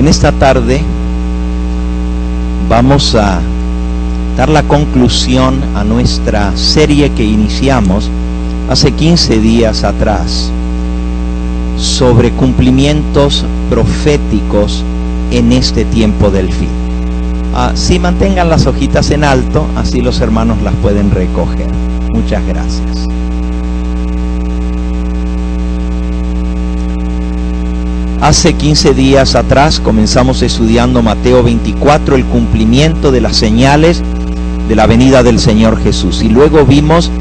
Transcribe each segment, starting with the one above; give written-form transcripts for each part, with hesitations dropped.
En esta tarde vamos a dar la conclusión a nuestra serie que iniciamos hace 15 días atrás sobre cumplimientos proféticos en este tiempo del fin. Si mantengan las hojitas en alto, así los hermanos las pueden recoger. Muchas gracias. Hace 15 días atrás comenzamos estudiando Mateo 24, el cumplimiento de las señales de la venida del Señor Jesús. Y luego vimos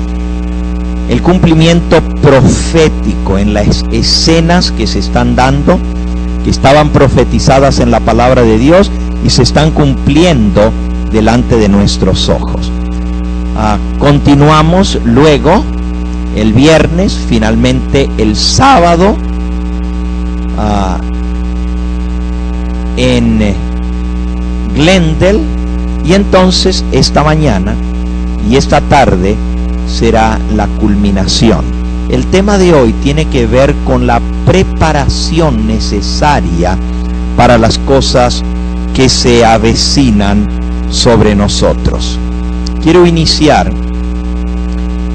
el cumplimiento profético en las escenas que se están dando, que estaban profetizadas en la palabra de Dios y se están cumpliendo delante de nuestros ojos. Continuamos luego el viernes, finalmente el sábado, en Glendale, y entonces esta mañana y esta tarde será la culminación. El tema de hoy tiene que ver con la preparación necesaria para las cosas que se avecinan sobre nosotros. Quiero iniciar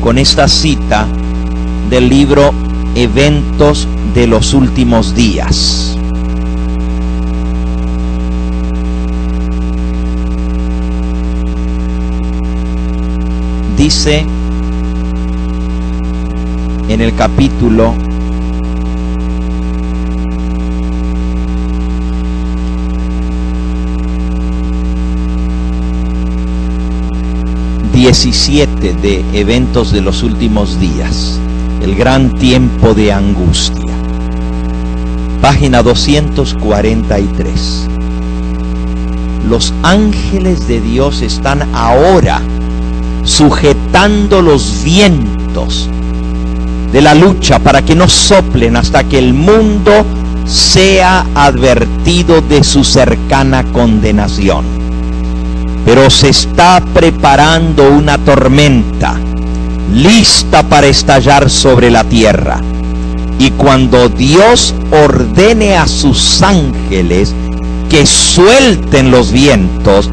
con esta cita del libro Eventos de los Últimos Días. Dice en el capítulo 17 de Eventos de los Últimos Días, el gran tiempo de angustia, página 243. Los ángeles de Dios están ahora sujetando los vientos de la lucha para que no soplen hasta que el mundo sea advertido de su cercana condenación. Pero se está preparando una tormenta lista para estallar sobre la tierra. Y cuando Dios ordene a sus ángeles que suelten los vientos,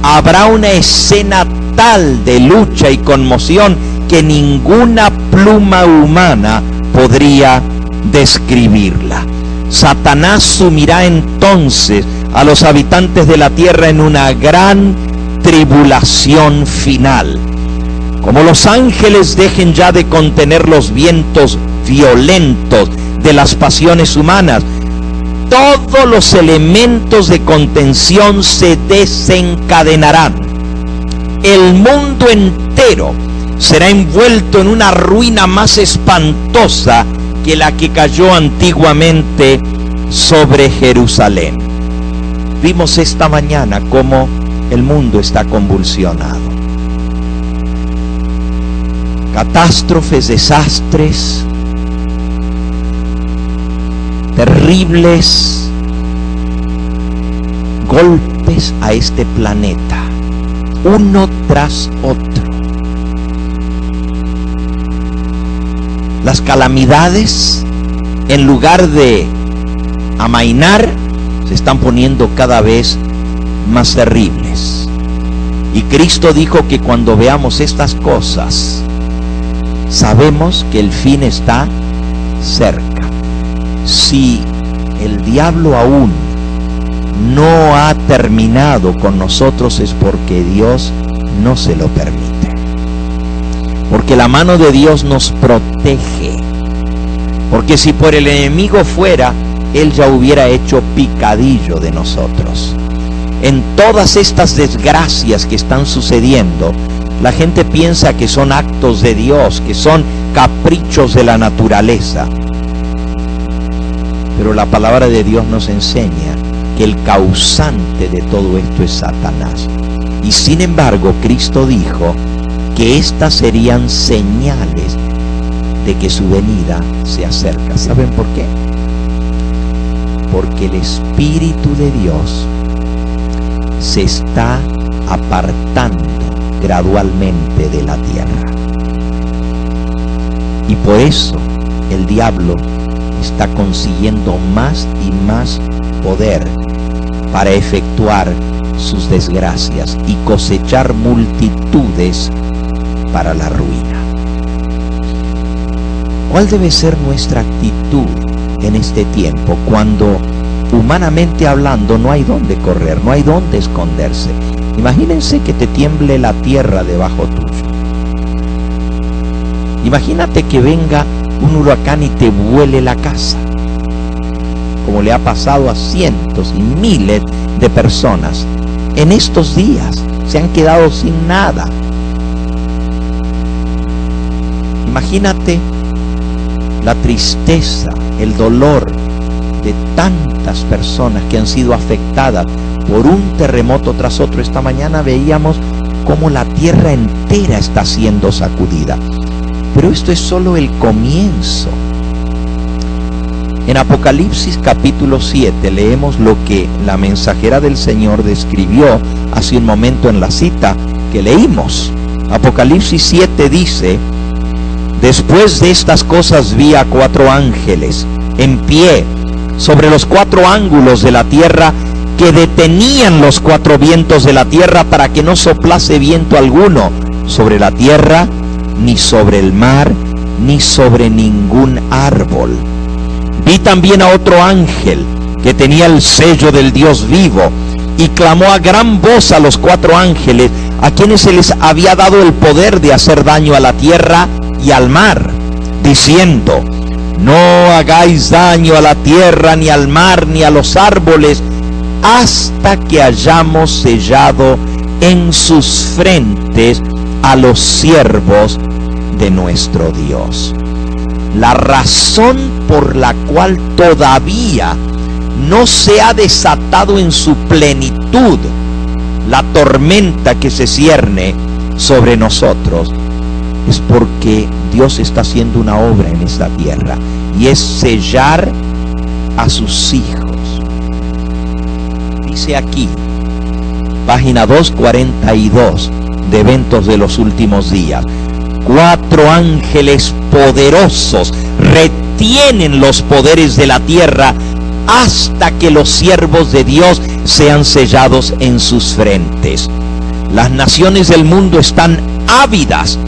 habrá una escena tal de lucha y conmoción que ninguna pluma humana podría describirla. Satanás sumirá entonces a los habitantes de la tierra en una gran tribulación final. Como los ángeles dejen ya de contener los vientos violentos de las pasiones humanas, todos los elementos de contención se desencadenarán. El mundo entero será envuelto en una ruina más espantosa que la que cayó antiguamente sobre Jerusalén. Vimos esta mañana cómo el mundo está convulsionado. Catástrofes, desastres, terribles golpes a este planeta, uno tras otro. Las calamidades, en lugar de amainar, se están poniendo cada vez más terribles. Y Cristo dijo que cuando veamos estas cosas, sabemos que el fin está cerca. Si el diablo aún no ha terminado con nosotros, es porque Dios no se lo permite. Porque la mano de Dios nos protege. Porque si por el enemigo fuera, Él ya hubiera hecho picadillo de nosotros. En todas estas desgracias que están sucediendo, la gente piensa que son actos de Dios, que son caprichos de la naturaleza. Pero la palabra de Dios nos enseña que el causante de todo esto es Satanás. Y sin embargo, Cristo dijo que estas serían señales de que su venida se acerca. ¿Saben por qué? Porque el Espíritu de Dios se está apartando gradualmente de la tierra. Y por eso el diablo está consiguiendo más y más poder para efectuar sus desgracias y cosechar multitudes para la ruina. ¿Cuál debe ser nuestra actitud en este tiempo cuando, humanamente hablando, no hay dónde correr, no hay dónde esconderse? Imagínense que te tiemble la tierra debajo tuyo. Imagínate que venga un huracán y te vuele la casa, como le ha pasado a cientos y miles de personas. En estos días se han quedado sin nada. Imagínate la tristeza, el dolor de tantas personas que han sido afectadas por un terremoto tras otro. Esta mañana veíamos cómo la tierra entera está siendo sacudida. Pero esto es solo el comienzo. En Apocalipsis capítulo 7 leemos lo que la mensajera del Señor describió hace un momento en la cita que leímos. Apocalipsis 7 dice: después de estas cosas vi a 4 ángeles en pie sobre los 4 ángulos de la tierra, que detenían los 4 vientos de la tierra para que no soplase viento alguno sobre la tierra, ni sobre el mar, ni sobre ningún árbol. Vi también a otro ángel que tenía el sello del Dios vivo, y clamó a gran voz a los 4 ángeles, a quienes se les había dado el poder de hacer daño a la tierra y al mar, diciendo: no hagáis daño a la tierra, ni al mar, ni a los árboles, hasta que hayamos sellado en sus frentes a los siervos de nuestro Dios. La razón por la cual todavía no se ha desatado en su plenitud la tormenta que se cierne sobre nosotros es porque Dios está haciendo una obra en esta tierra, y es sellar a sus hijos. Dice aquí, página 242 de Eventos de los Últimos Días: 4 ángeles poderosos retienen los poderes de la tierra hasta que los siervos de Dios sean sellados en sus frentes. Las naciones del mundo están ávidas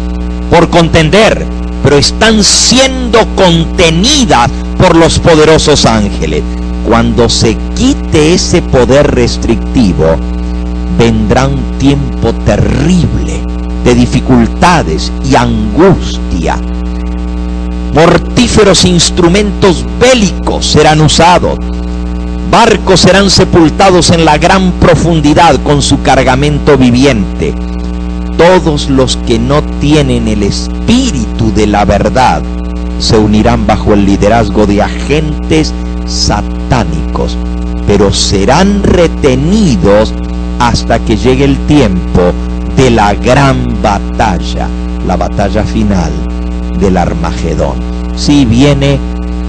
por contender, pero están siendo contenidas por los poderosos ángeles. Cuando se quite ese poder restrictivo, vendrá un tiempo terrible de dificultades y angustia. Mortíferos instrumentos bélicos serán usados. Barcos serán sepultados en la gran profundidad con su cargamento viviente. Todos los que no tienen el espíritu de la verdad se unirán bajo el liderazgo de agentes satánicos, pero serán retenidos hasta que llegue el tiempo de la gran batalla, la batalla final del Armagedón. Sí, viene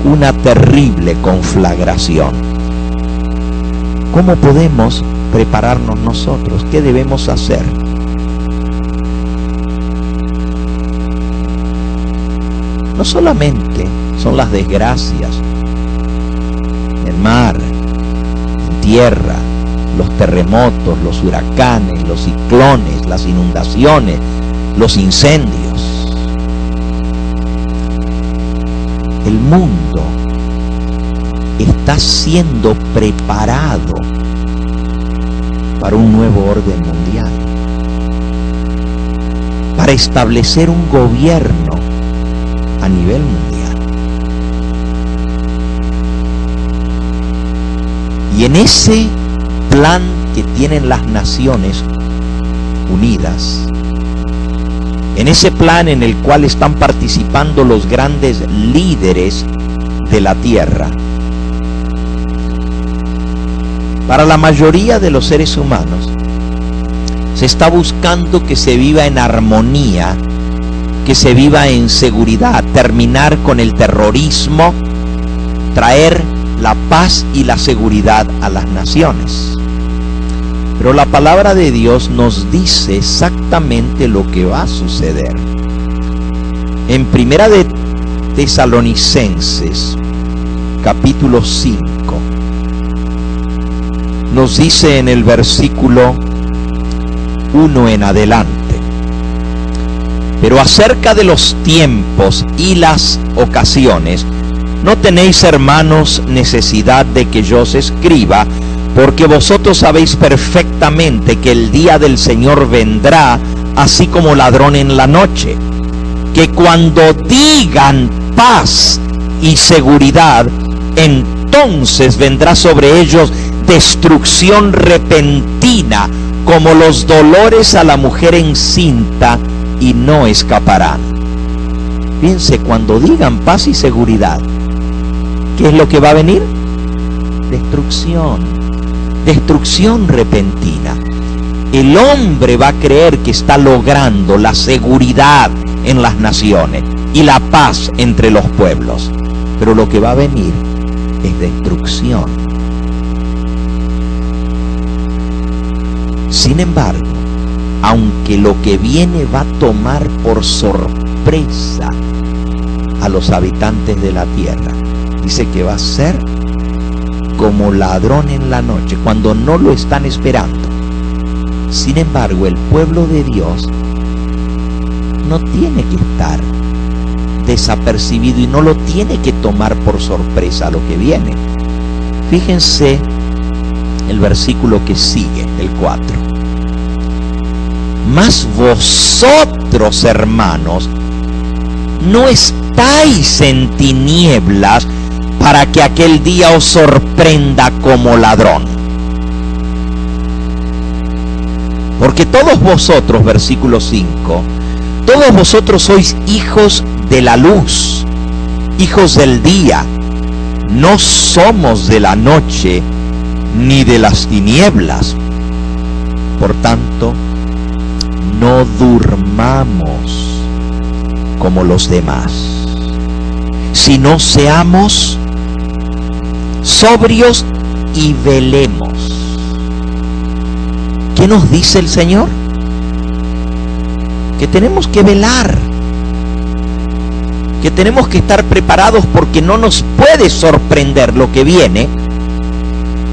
una terrible conflagración. ¿Cómo podemos prepararnos nosotros? ¿Qué debemos hacer? No solamente son las desgracias en mar, en tierra, los terremotos, los huracanes, los ciclones, las inundaciones, los incendios. El mundo está siendo preparado para un nuevo orden mundial, para establecer un gobierno a nivel mundial. Y en ese plan que tienen las Naciones Unidas, en ese plan en el cual están participando los grandes líderes de la tierra, para la mayoría de los seres humanos se está buscando que se viva en armonía, que se viva en seguridad, terminar con el terrorismo, traer la paz y la seguridad a las naciones. Pero la palabra de Dios nos dice exactamente lo que va a suceder. En Primera de Tesalonicenses, capítulo 5, nos dice en el versículo 1 en adelante: pero acerca de los tiempos y las ocasiones, no tenéis, hermanos, necesidad de que yo os escriba, porque vosotros sabéis perfectamente que el día del Señor vendrá así como ladrón en la noche, que cuando digan paz y seguridad, entonces vendrá sobre ellos destrucción repentina, como los dolores a la mujer encinta, y no escaparán. Fíjense, cuando digan paz y seguridad, ¿qué es lo que va a venir? Destrucción repentina. El hombre va a creer que está logrando la seguridad en las naciones y la paz entre los pueblos, pero lo que va a venir es destrucción. Sin embargo, aunque lo que viene va a tomar por sorpresa a los habitantes de la tierra, dice que va a ser como ladrón en la noche, cuando no lo están esperando. Sin embargo, el pueblo de Dios no tiene que estar desapercibido y no lo tiene que tomar por sorpresa lo que viene. Fíjense el versículo que sigue, el 4. Mas vosotros, hermanos, no estáis en tinieblas para que aquel día os sorprenda como ladrón. Porque todos vosotros, versículo 5, todos vosotros sois hijos de la luz, hijos del día. No somos de la noche ni de las tinieblas. Por tanto, no durmamos como los demás, sino seamos sobrios y velemos. ¿Qué nos dice el Señor? Que tenemos que velar, que tenemos que estar preparados, porque no nos puede sorprender lo que viene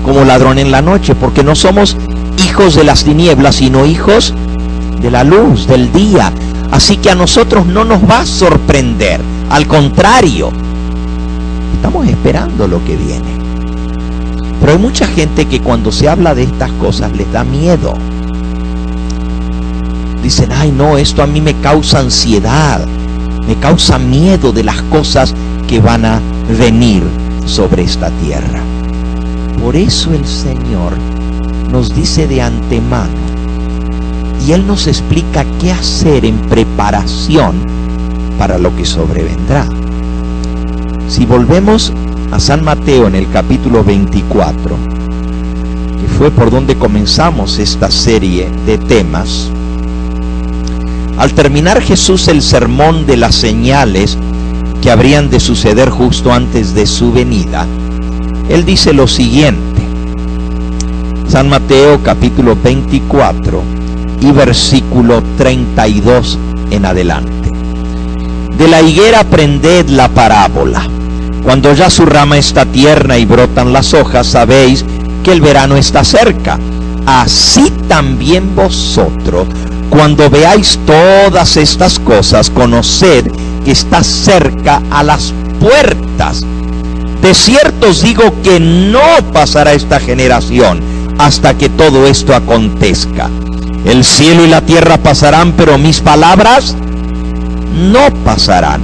como ladrón en la noche, porque no somos hijos de las tinieblas, sino hijos de la luz, del día. Así que a nosotros no nos va a sorprender, al contrario, estamos esperando lo que viene. Pero hay mucha gente que cuando se habla de estas cosas les da miedo. Dicen: ay no, esto a mí me causa ansiedad, me causa miedo de las cosas que van a venir sobre esta tierra. Por eso el Señor nos dice de antemano, y Él nos explica qué hacer en preparación para lo que sobrevendrá. Si volvemos a San Mateo en el capítulo 24, que fue por donde comenzamos esta serie de temas, al terminar Jesús el sermón de las señales que habrían de suceder justo antes de su venida, Él dice lo siguiente. San Mateo capítulo 24 y versículo 32 en adelante. De la higuera aprended la parábola. Cuando ya su rama está tierna y brotan las hojas, sabéis que el verano está cerca. Así también vosotros, cuando veáis todas estas cosas, conoced que está cerca a las puertas. De cierto os digo que no pasará esta generación hasta que todo esto acontezca. El cielo y la tierra pasarán, pero mis palabras no pasarán.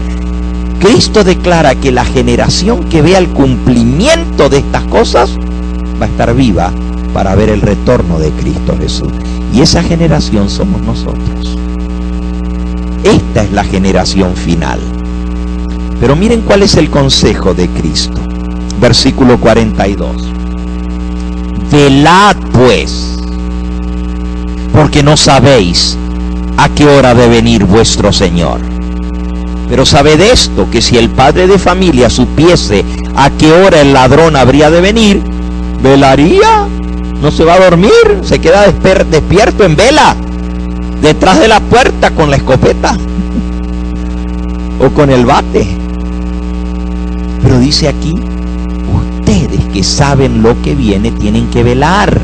Cristo declara que la generación que vea el cumplimiento de estas cosas va a estar viva para ver el retorno de Cristo Jesús. Y esa generación somos nosotros. Esta es la generación final. Pero miren cuál es el consejo de Cristo. Versículo 42. Velad pues, porque no sabéis a qué hora de venir vuestro Señor. Pero sabed esto, que si el padre de familia supiese a qué hora el ladrón habría de venir, velaría, no se va a dormir, se queda despierto en vela, detrás de la puerta con la escopeta o con el bate. Pero dice aquí, ustedes que saben lo que viene tienen que velar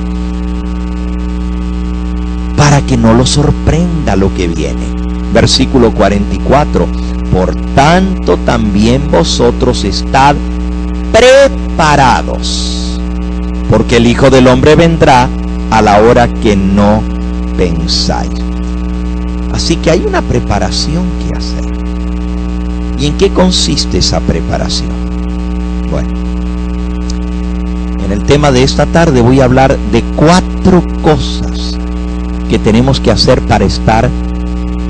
para que no los sorprenda lo que viene. Versículo 44. Por tanto también vosotros estad preparados, porque el Hijo del Hombre vendrá a la hora que no pensáis. Así que hay una preparación que hacer. ¿Y en qué consiste esa preparación? Bueno, en el tema de esta tarde voy a hablar de 4 cosas que tenemos que hacer para estar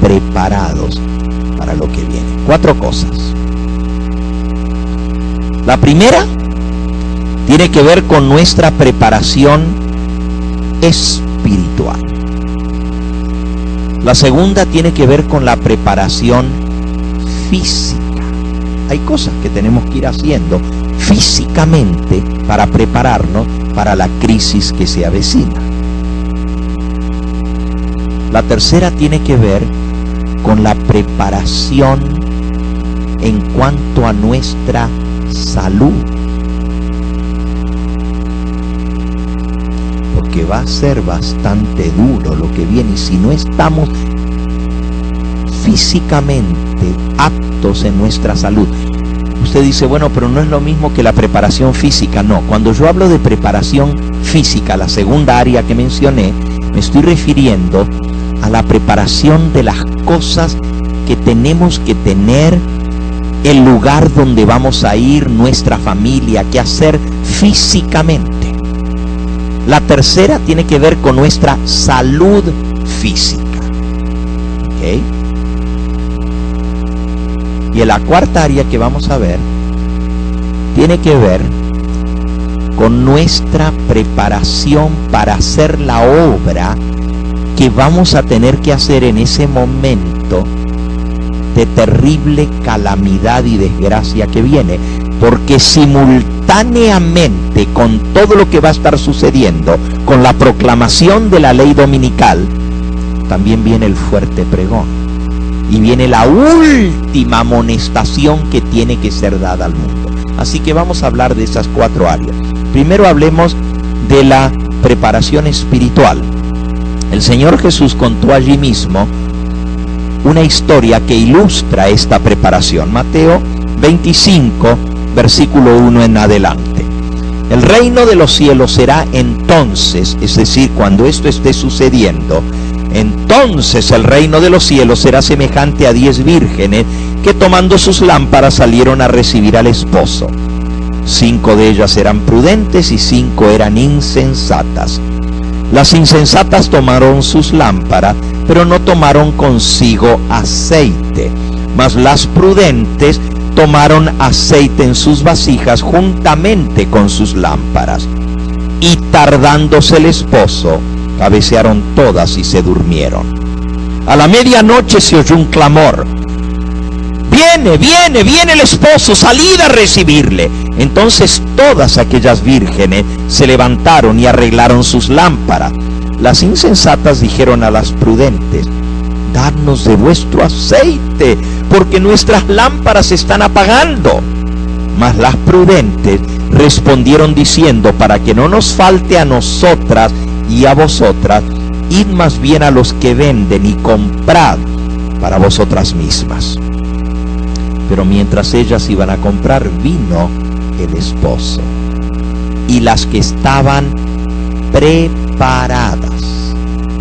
preparados para lo que viene. 4 cosas. La primera tiene que ver con nuestra preparación espiritual. La segunda tiene que ver con la preparación física. Hay cosas que tenemos que ir haciendo físicamente para prepararnos para la crisis que se avecina. La tercera tiene que ver con la preparación en cuanto a nuestra salud, porque va a ser bastante duro lo que viene, y si no estamos físicamente aptos en nuestra salud. Usted dice, bueno, pero no es lo mismo que la preparación física. No, cuando yo hablo de preparación física, la segunda área que mencioné, me estoy refiriendo a la preparación de las cosas que tenemos que tener, el lugar donde vamos a ir, nuestra familia, qué hacer físicamente. La tercera tiene que ver con nuestra salud física. ¿Ok? Y la cuarta área que vamos a ver tiene que ver con nuestra preparación para hacer la obra que vamos a tener que hacer en ese momento de terrible calamidad y desgracia que viene, porque simultáneamente con todo lo que va a estar sucediendo, con la proclamación de la ley dominical, también viene el fuerte pregón y viene la última amonestación que tiene que ser dada al mundo. Así que vamos a hablar de esas 4 áreas. Primero hablemos de la preparación espiritual. El Señor Jesús contó allí mismo una historia que ilustra esta preparación. Mateo 25, versículo 1 en adelante. El reino de los cielos será entonces, es decir, cuando esto esté sucediendo, entonces el reino de los cielos será semejante a 10 vírgenes que tomando sus lámparas salieron a recibir al esposo. 5 de ellas eran prudentes y 5 eran insensatas. Las insensatas tomaron sus lámparas, pero no tomaron consigo aceite. Mas las prudentes tomaron aceite en sus vasijas juntamente con sus lámparas. Y tardándose el esposo, cabecearon todas y se durmieron. A la medianoche se oyó un clamor: viene, viene, viene el esposo, salid a recibirle. Entonces todas aquellas vírgenes se levantaron y arreglaron sus lámparas. Las insensatas dijeron a las prudentes: dadnos de vuestro aceite, porque nuestras lámparas se están apagando. Mas las prudentes respondieron diciendo: para que no nos falte a nosotras y a vosotras, id más bien a los que venden y comprad para vosotras mismas. Pero mientras ellas iban a comprar, vino el esposo, y las que estaban preparadas,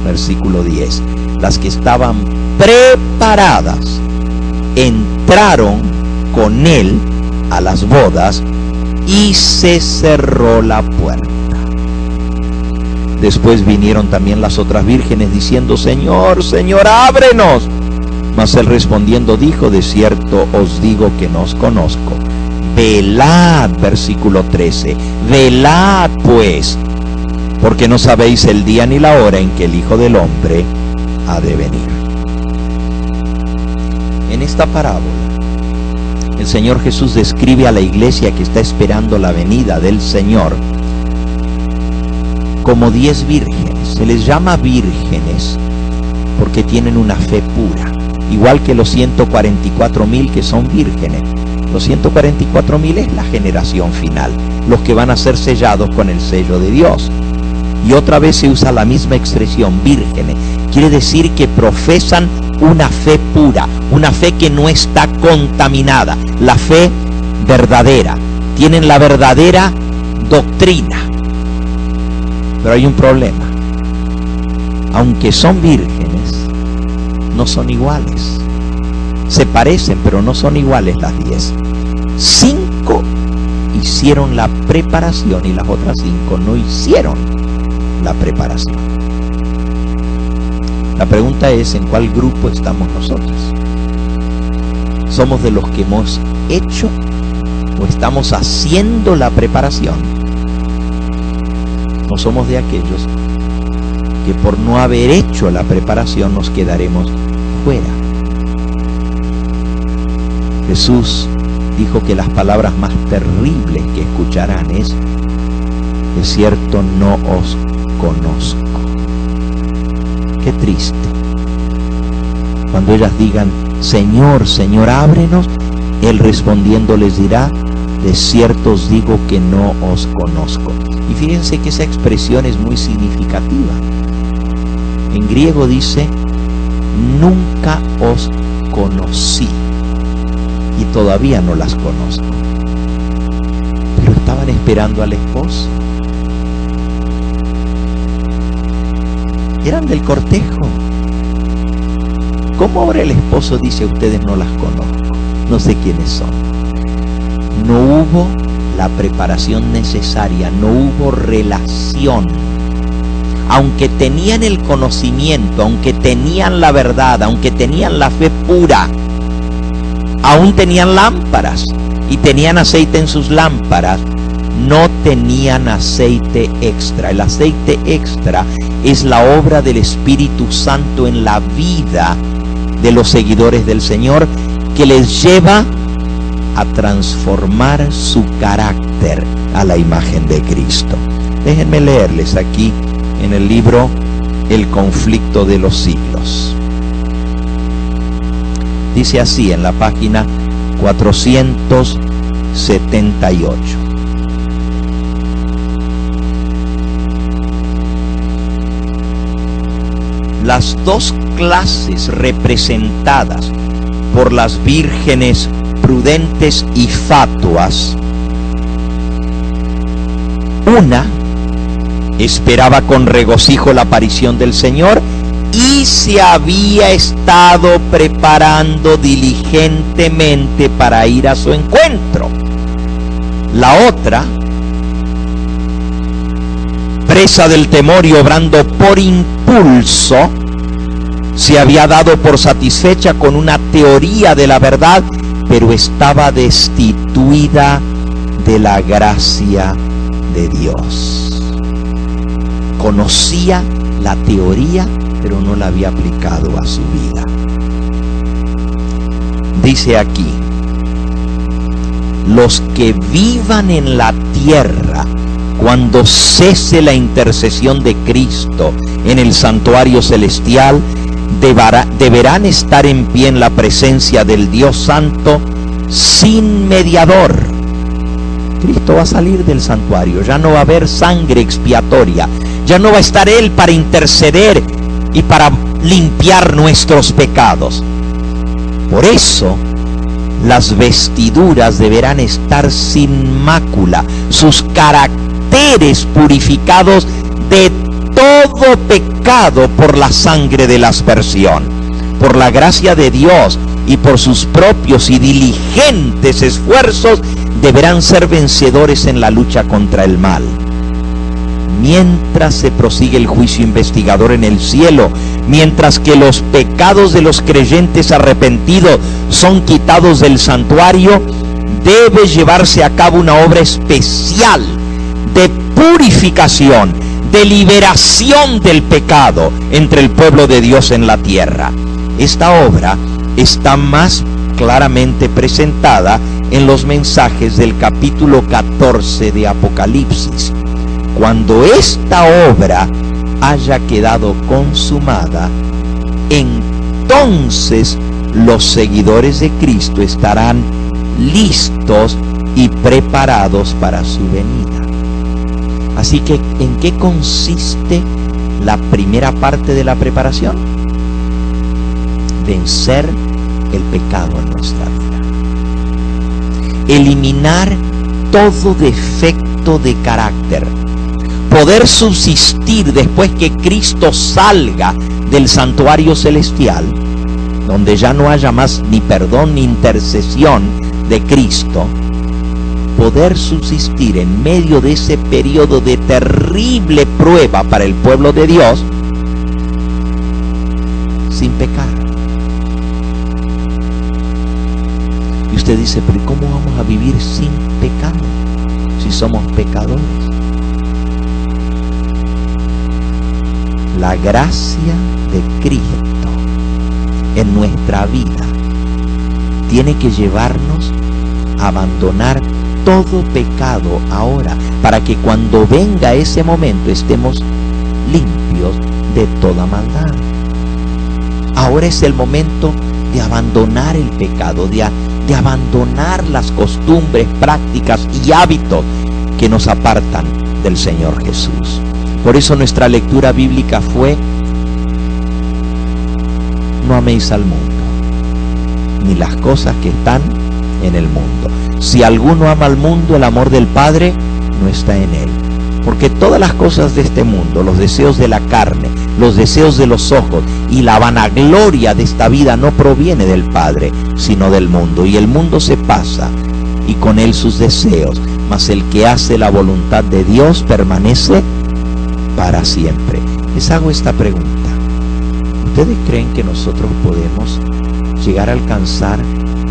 versículo 10, las que estaban preparadas entraron con él a las bodas, y se cerró la puerta. Después vinieron también las otras vírgenes diciendo: Señor, Señor, ábrenos. Mas él respondiendo dijo: de cierto os digo que no os conozco. Velad, versículo 13, velad pues, porque no sabéis el día ni la hora en que el Hijo del Hombre ha de venir. En esta parábola, el Señor Jesús describe a la iglesia que está esperando la venida del Señor como 10 vírgenes. Se les llama vírgenes porque tienen una fe pura, igual que los 144,000 que son vírgenes. Los 144.000 es la generación final, los que van a ser sellados con el sello de Dios. Y otra vez se usa la misma expresión, vírgenes. Quiere decir que profesan una fe pura, una fe que no está contaminada, la fe verdadera. Tienen la verdadera doctrina. Pero hay un problema. Aunque son vírgenes, no son iguales. Se parecen, pero no son iguales las 10. 5 hicieron la preparación y las otras 5 no hicieron la preparación. La pregunta es, ¿en cuál grupo estamos nosotros? ¿Somos de los que hemos hecho o estamos haciendo la preparación? ¿O somos de aquellos que por no haber hecho la preparación nos quedaremos fuera? Jesús dijo que las palabras más terribles que escucharán es: de cierto no os conozco. Qué triste. Cuando ellas digan: Señor, Señor, ábrenos, Él respondiendo les dirá: de cierto os digo que no os conozco. Y fíjense que esa expresión es muy significativa. En griego dice: nunca os conocí. Y todavía no las conozco. Pero estaban esperando al esposo. Eran del cortejo. ¿Cómo ahora el esposo dice: ustedes no las conozco, no sé quiénes son? No hubo la preparación necesaria, no hubo relación. Aunque tenían el conocimiento, aunque tenían la verdad, aunque tenían la fe pura, aún tenían lámparas y tenían aceite en sus lámparas, no tenían aceite extra. El aceite extra es la obra del Espíritu Santo en la vida de los seguidores del Señor, que les lleva a transformar su carácter a la imagen de Cristo. Déjenme leerles aquí en el libro El conflicto de los siglos. Dice así en la página 478. Las dos clases representadas por las vírgenes prudentes y fatuas, una esperaba con regocijo la aparición del Señor y se había estado preparando diligentemente para ir a su encuentro. La otra, presa del temor y obrando por impulso, se había dado por satisfecha con una teoría de la verdad, pero estaba destituida de la gracia de Dios. Conocía la teoría, pero no la había aplicado a su vida. Dice aquí: los que vivan en la tierra cuando cese la intercesión de Cristo en el santuario celestial, deberán estar en pie en la presencia del Dios Santo sin mediador. Cristo va a salir del santuario, ya no va a haber sangre expiatoria, ya no va a estar Él para interceder y para limpiar nuestros pecados. Por eso, las vestiduras deberán estar sin mácula, sus caracteres purificados de todo pecado por la sangre de la aspersión. Por la gracia de Dios y por sus propios y diligentes esfuerzos, deberán ser vencedores en la lucha contra el mal. Mientras se prosigue el juicio investigador en el cielo, mientras que los pecados de los creyentes arrepentidos son quitados del santuario, debe llevarse a cabo una obra especial de purificación, de liberación del pecado entre el pueblo de Dios en la tierra. Esta obra está más claramente presentada en los mensajes del capítulo 14 de Apocalipsis. Cuando esta obra haya quedado consumada, entonces los seguidores de Cristo estarán listos y preparados para su venida. Así que, ¿en qué consiste la primera parte de la preparación? Vencer el pecado en nuestra vida. Eliminar todo defecto de carácter. Poder subsistir después que Cristo salga del santuario celestial, donde ya no haya más ni perdón ni intercesión de Cristo. Poder subsistir en medio de ese periodo de terrible prueba para el pueblo de Dios sin pecar. Y usted dice, pero ¿cómo vamos a vivir sin pecado si somos pecadores? La gracia de Cristo en nuestra vida tiene que llevarnos a abandonar todo pecado ahora, para que cuando venga ese momento estemos limpios de toda maldad. Ahora es el momento de abandonar el pecado, de abandonar las costumbres, prácticas y hábitos que nos apartan del Señor Jesús. Por eso nuestra lectura bíblica fue: no améis al mundo, ni las cosas que están en el mundo. Si alguno ama al mundo, el amor del Padre no está en él. Porque todas las cosas de este mundo, los deseos de la carne, los deseos de los ojos y la vanagloria de esta vida no proviene del Padre, sino del mundo. Y el mundo se pasa, y con él sus deseos, mas el que hace la voluntad de Dios permanece para siempre. Les hago esta pregunta: ¿ustedes creen que nosotros podemos llegar a alcanzar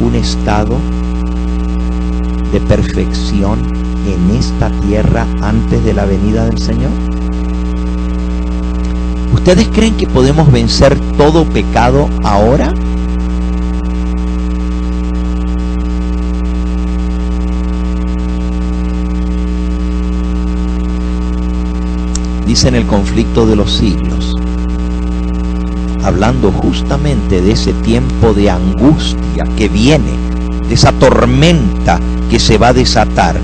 un estado de perfección en esta tierra antes de la venida del Señor? ¿Ustedes creen que podemos vencer todo pecado ahora? Dice en el conflicto de los siglos, hablando justamente de ese tiempo de angustia que viene, de esa tormenta que se va a desatar,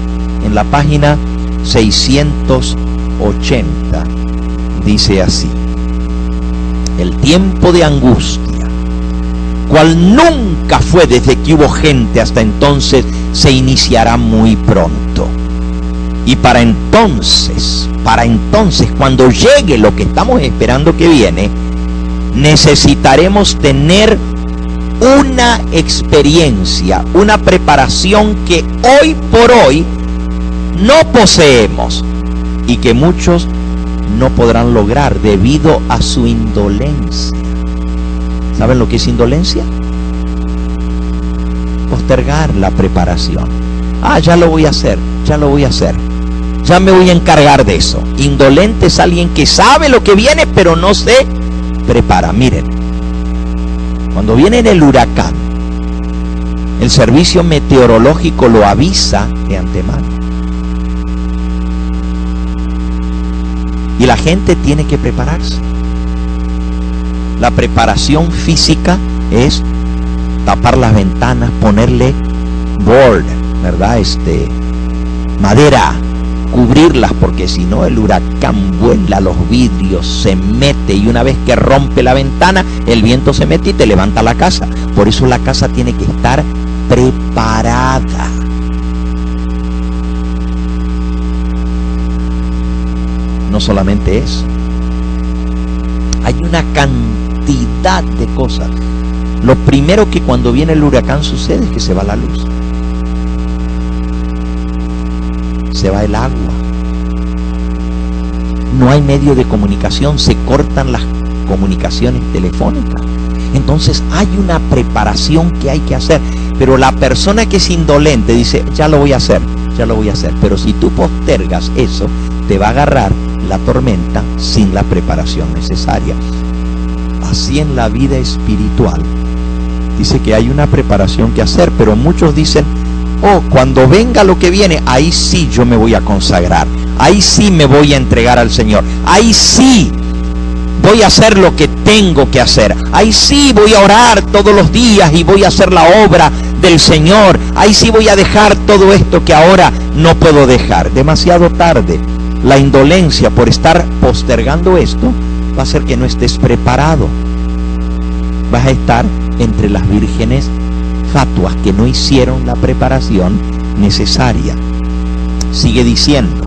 en la página 680 dice así: el tiempo de angustia, cual nunca fue desde que hubo gente hasta entonces, se iniciará muy pronto. Y para entonces, cuando llegue lo que estamos esperando que viene, necesitaremos tener una experiencia, una preparación que hoy por hoy no poseemos y que muchos no podrán lograr debido a su indolencia. ¿Saben lo que es indolencia? Postergar la preparación. Ya lo voy a hacer, ya me voy a encargar de eso. Indolente es alguien que sabe lo que viene pero no se prepara. Miren, cuando viene el huracán, el servicio meteorológico lo avisa de antemano. Y la gente tiene que prepararse. La preparación física es tapar las ventanas, ponerle board, ¿verdad? Madera, cubrirlas, porque si no el huracán vuela los vidrios, se mete, y una vez que rompe la ventana, el viento se mete y te levanta la casa. Por eso la casa tiene que estar preparada. No solamente eso, hay una cantidad de cosas. Lo primero que cuando viene el huracán sucede es que se va la luz, se va el agua, no hay medio de comunicación, se cortan las comunicaciones telefónicas. Entonces hay una preparación que hay que hacer, pero la persona que es indolente dice: ya lo voy a hacer, pero si tú postergas eso, te va a agarrar la tormenta sin la preparación necesaria. Así en la vida espiritual, dice que hay una preparación que hacer, pero muchos dicen: cuando venga lo que viene, ahí sí yo me voy a consagrar, ahí sí me voy a entregar al Señor, ahí sí voy a hacer lo que tengo que hacer. Ahí sí voy a orar todos los días y voy a hacer la obra del Señor. Ahí sí voy a dejar todo esto que ahora no puedo dejar. Demasiado tarde. La indolencia por estar postergando esto va a hacer que no estés preparado. Vas a estar entre las vírgenes fatuas que no hicieron la preparación necesaria. Sigue diciendo: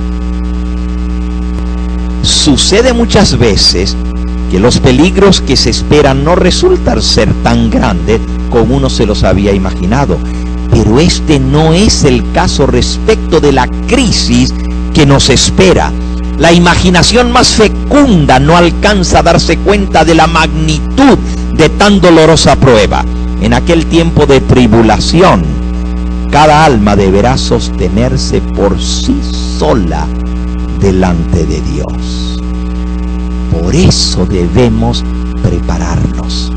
sucede muchas veces que los peligros que se esperan no resultan ser tan grandes como uno se los había imaginado. Pero este no es el caso respecto de la crisis que nos espera. La imaginación más fecunda no alcanza a darse cuenta de la magnitud de tan dolorosa prueba. En aquel tiempo de tribulación, cada alma deberá sostenerse por sí sola delante de Dios. Por eso debemos prepararnos.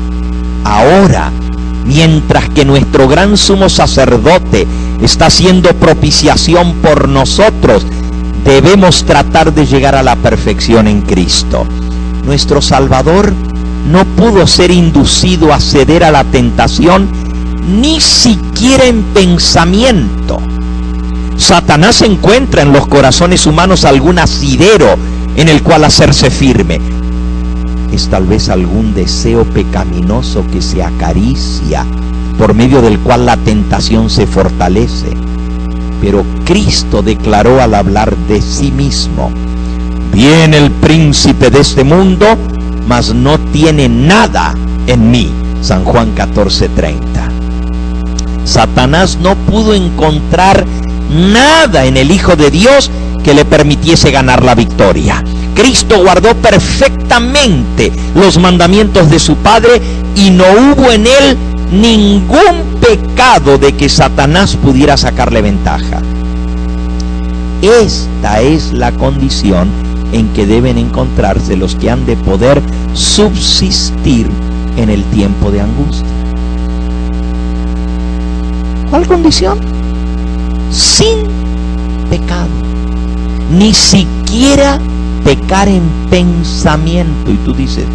Ahora, mientras que nuestro gran sumo sacerdote está haciendo propiciación por nosotros, debemos tratar de llegar a la perfección en Cristo. Nuestro Salvador no pudo ser inducido a ceder a la tentación, ni siquiera en pensamiento. Satanás encuentra en los corazones humanos algún asidero en el cual hacerse firme. Es tal vez algún deseo pecaminoso que se acaricia, por medio del cual la tentación se fortalece. Pero Cristo declaró al hablar de sí mismo: viene el príncipe de este mundo, mas no tiene nada en mí. San Juan 14:30. Satanás no pudo encontrar nada en el Hijo de Dios que le permitiese ganar la victoria. Cristo guardó perfectamente los mandamientos de su Padre y no hubo en él ningún pecado de que Satanás pudiera sacarle ventaja. Esta es la condición en que deben encontrarse los que han de poder subsistir en el tiempo de angustia. ¿Cuál condición? Sin pecado. Ni siquiera pecar en pensamiento. Y tú dices: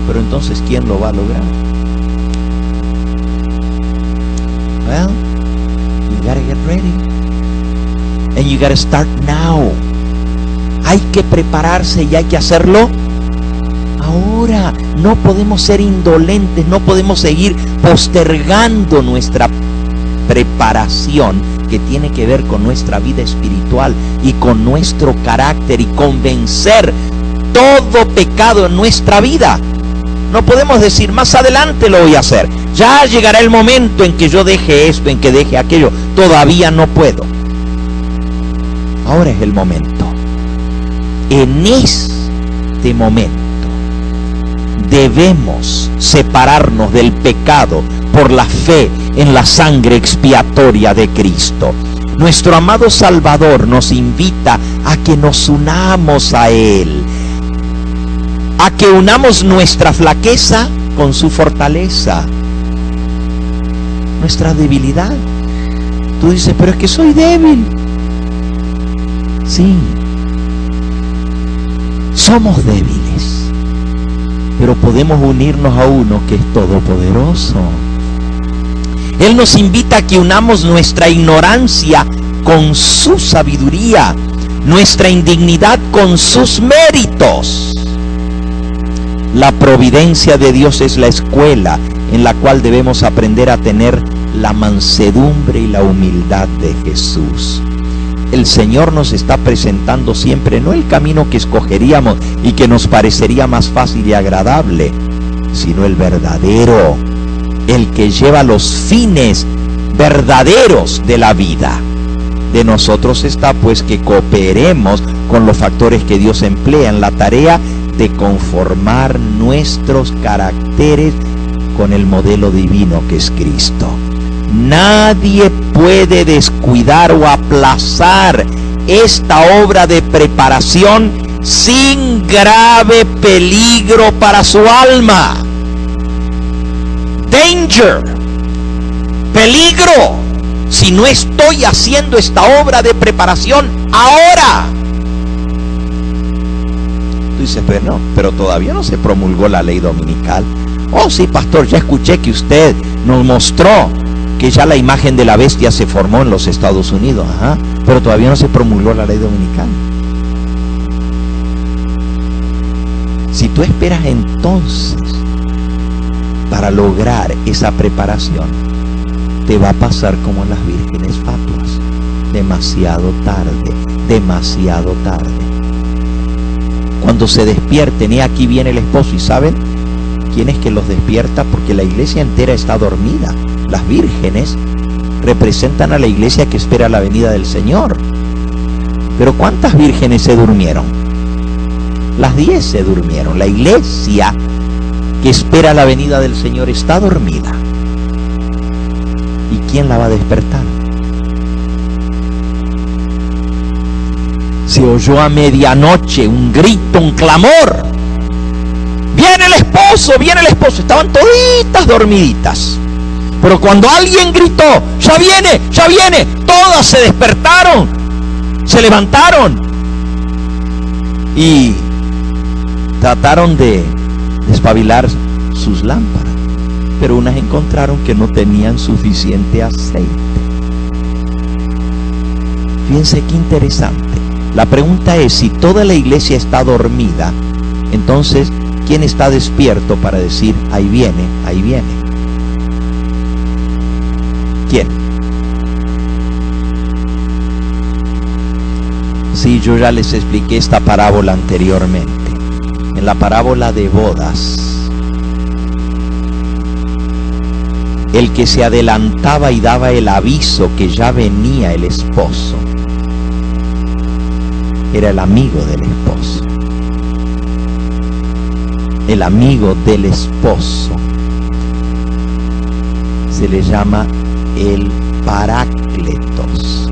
pero entonces ¿quién lo va a lograr? Well, you gotta get ready. And you gotta start now. Hay que prepararse y hay que hacerlo ahora. No podemos ser indolentes, no podemos seguir postergando nuestra preparación, que tiene que ver con nuestra vida espiritual y con nuestro carácter y con vencer todo pecado en nuestra vida. No podemos decir: más adelante lo voy a hacer, ya llegará el momento en que yo deje esto, en que deje aquello. Todavía no puedo. Ahora es el momento. En este momento debemos separarnos del pecado por la fe en la sangre expiatoria de Cristo. Nuestro amado Salvador nos invita a que nos unamos a Él, a que unamos nuestra flaqueza con su fortaleza, nuestra debilidad. Tú dices: pero es que soy débil. Sí, somos débiles, pero podemos unirnos a uno que es todopoderoso. Él nos invita a que unamos nuestra ignorancia con su sabiduría, nuestra indignidad con sus méritos. La providencia de Dios es la escuela en la cual debemos aprender a tener la mansedumbre y la humildad de Jesús. El Señor nos está presentando siempre no el camino que escogeríamos y que nos parecería más fácil y agradable, sino el verdadero, el que lleva los fines verdaderos de la vida. De nosotros está pues que cooperemos con los factores que Dios emplea en la tarea de conformar nuestros caracteres con el modelo divino que es Cristo. Nadie puede descuidar o aplazar esta obra de preparación sin grave peligro para su alma. Danger, peligro, si no estoy haciendo esta obra de preparación ahora. Tú dices, pero todavía no se promulgó la ley dominical. Oh, sí, pastor, ya escuché que usted nos mostró que ya la imagen de la bestia se formó en los Estados Unidos. Ajá, pero todavía no se promulgó la ley dominical. Si tú esperas entonces para lograr esa preparación, te va a pasar como las vírgenes fatuas. Demasiado tarde, demasiado tarde. Cuando se despierten, y aquí viene el esposo, y ¿saben quién es que los despierta? Porque la iglesia entera está dormida. Las vírgenes representan a la iglesia que espera la venida del Señor. Pero ¿cuántas vírgenes se durmieron? Las 10 se durmieron. La iglesia que espera la venida del Señor está dormida. ¿Y quién la va a despertar? Se oyó a medianoche un grito, un clamor. ¡Viene el esposo! ¡Viene el esposo! Estaban toditas dormiditas. Pero cuando alguien gritó, ¡ya viene! ¡Ya viene! Todas se despertaron, se levantaron y trataron de despabilar sus lámparas. Pero unas encontraron que no tenían suficiente aceite. Fíjense qué interesante. La pregunta es, si toda la iglesia está dormida, entonces, ¿quién está despierto para decir, ahí viene, ahí viene? ¿Quién? Sí, yo ya les expliqué esta parábola anteriormente. En la parábola de bodas, el que se adelantaba y daba el aviso que ya venía el esposo, era el amigo del esposo. El amigo del esposo se le llama el parácletos.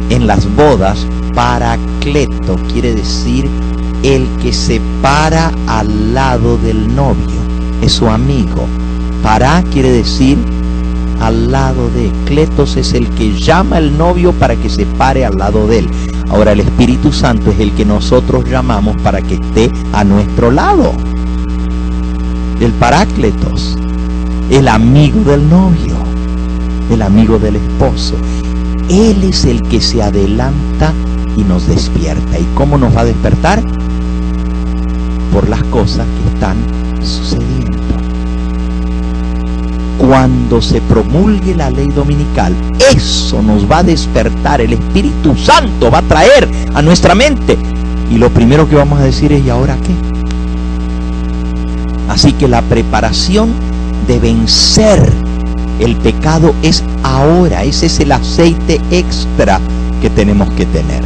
En las bodas, paracleto quiere decir el que se para al lado del novio, es su amigo. Para quiere decir al lado de. Cletos es el que llama al novio para que se pare al lado de él. Ahora el Espíritu Santo es el que nosotros llamamos para que esté a nuestro lado. El parácletos, el amigo del novio, el amigo del esposo. Él es el que se adelanta y nos despierta. ¿Y cómo nos va a despertar? Por las cosas que están sucediendo. Cuando se promulgue la ley dominical, eso nos va a despertar. El Espíritu Santo va a traer a nuestra mente. Y lo primero que vamos a decir es, ¿y ahora qué? Así que la preparación de vencer el pecado es ahora. Ese es el aceite extra que tenemos que tener.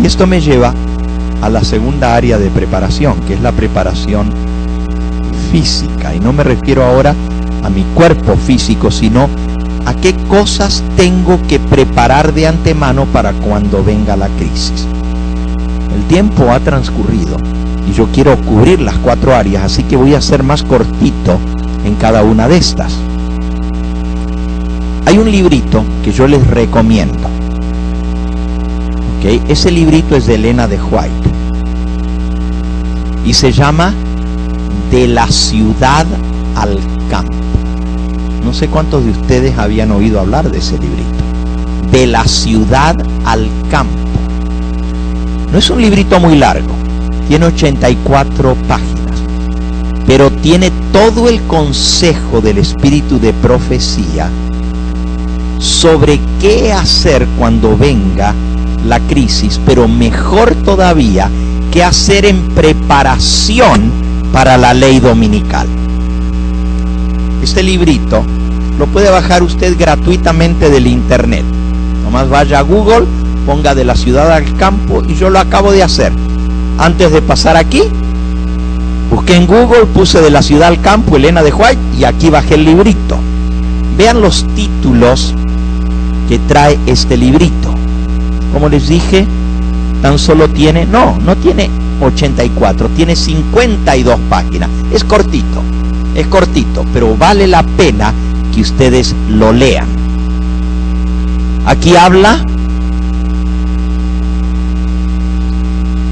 Y esto me lleva a la segunda área de preparación, que es la preparación física. Y no me refiero ahora a mi cuerpo físico, sino a qué cosas tengo que preparar de antemano para cuando venga la crisis. El tiempo ha transcurrido y yo quiero cubrir las 4 áreas, así que voy a ser más cortito en cada una de estas. Hay un librito que yo les recomiendo. ¿Okay? Ese librito es de Elena de White y se llama De la ciudad al campo. No sé cuántos de ustedes habían oído hablar de ese librito. De la ciudad al campo. No es un librito muy largo, tiene 84 páginas, pero tiene todo el consejo del espíritu de profecía sobre qué hacer cuando venga la crisis, pero mejor todavía, qué hacer en preparación para la ley dominical. Este librito lo puede bajar usted gratuitamente del internet. Nomás vaya a Google, ponga De la ciudad al campo, y yo lo acabo de hacer. Antes de pasar aquí, busqué en Google, puse De la ciudad al campo, Elena de White, y aquí bajé el librito. Vean los títulos que trae este librito. Como les dije, tan solo tiene, no tiene 84, tiene 52 páginas. Es cortito, pero vale la pena que ustedes lo lean. Aquí habla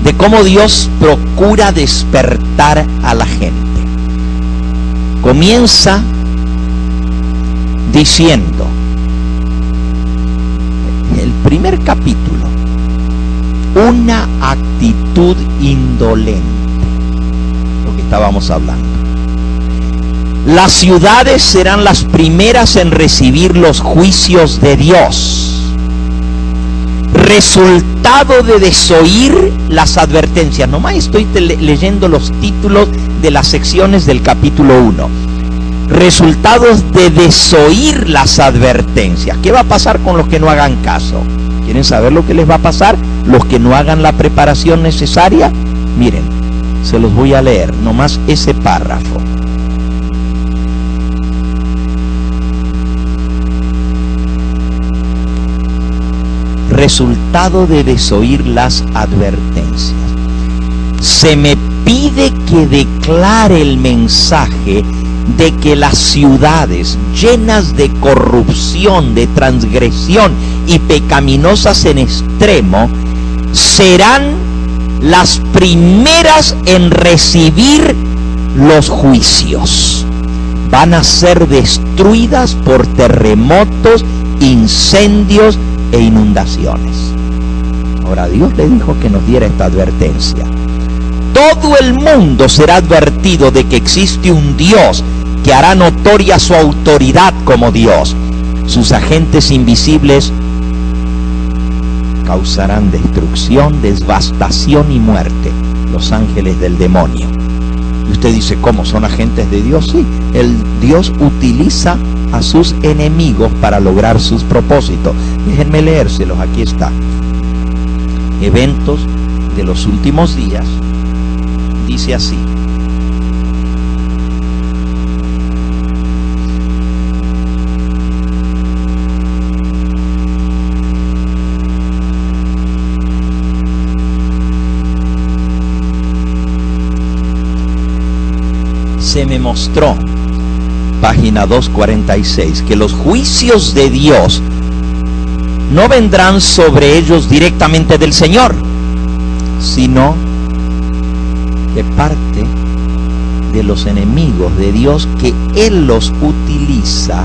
de cómo Dios procura despertar a la gente. Comienza diciendo, el primer capítulo, una actitud indolente, lo que estábamos hablando. Las ciudades serán las primeras en recibir los juicios de Dios, resultado de desoír las advertencias. Nomás estoy leyendo los títulos de las secciones del capítulo 1. Resultados de desoír las advertencias. ¿Qué va a pasar con los que no hagan caso? ¿Quieren saber lo que les va a pasar? Los que no hagan la preparación necesaria. Miren, se los voy a leer, nomás ese párrafo. Resultado de desoír las advertencias. Se me pide que declare el mensaje de que las ciudades llenas de corrupción, de transgresión y pecaminosas en extremo serán las primeras en recibir los juicios. Van a ser destruidas por terremotos, incendios e inundaciones. Ahora, Dios le dijo que nos diera esta advertencia. Todo el mundo será advertido de que existe un Dios que hará notoria su autoridad como Dios. Sus agentes invisibles causarán destrucción, devastación y muerte. Los ángeles del demonio. Y usted dice, ¿cómo son agentes de Dios? Sí, el Dios utiliza a sus enemigos para lograr sus propósitos. Déjenme leérselos, aquí está. Eventos de los últimos días. Dice así. Se me mostró, página 246, que los juicios de Dios no vendrán sobre ellos directamente del Señor, sino de parte de los enemigos de Dios, que Él los utiliza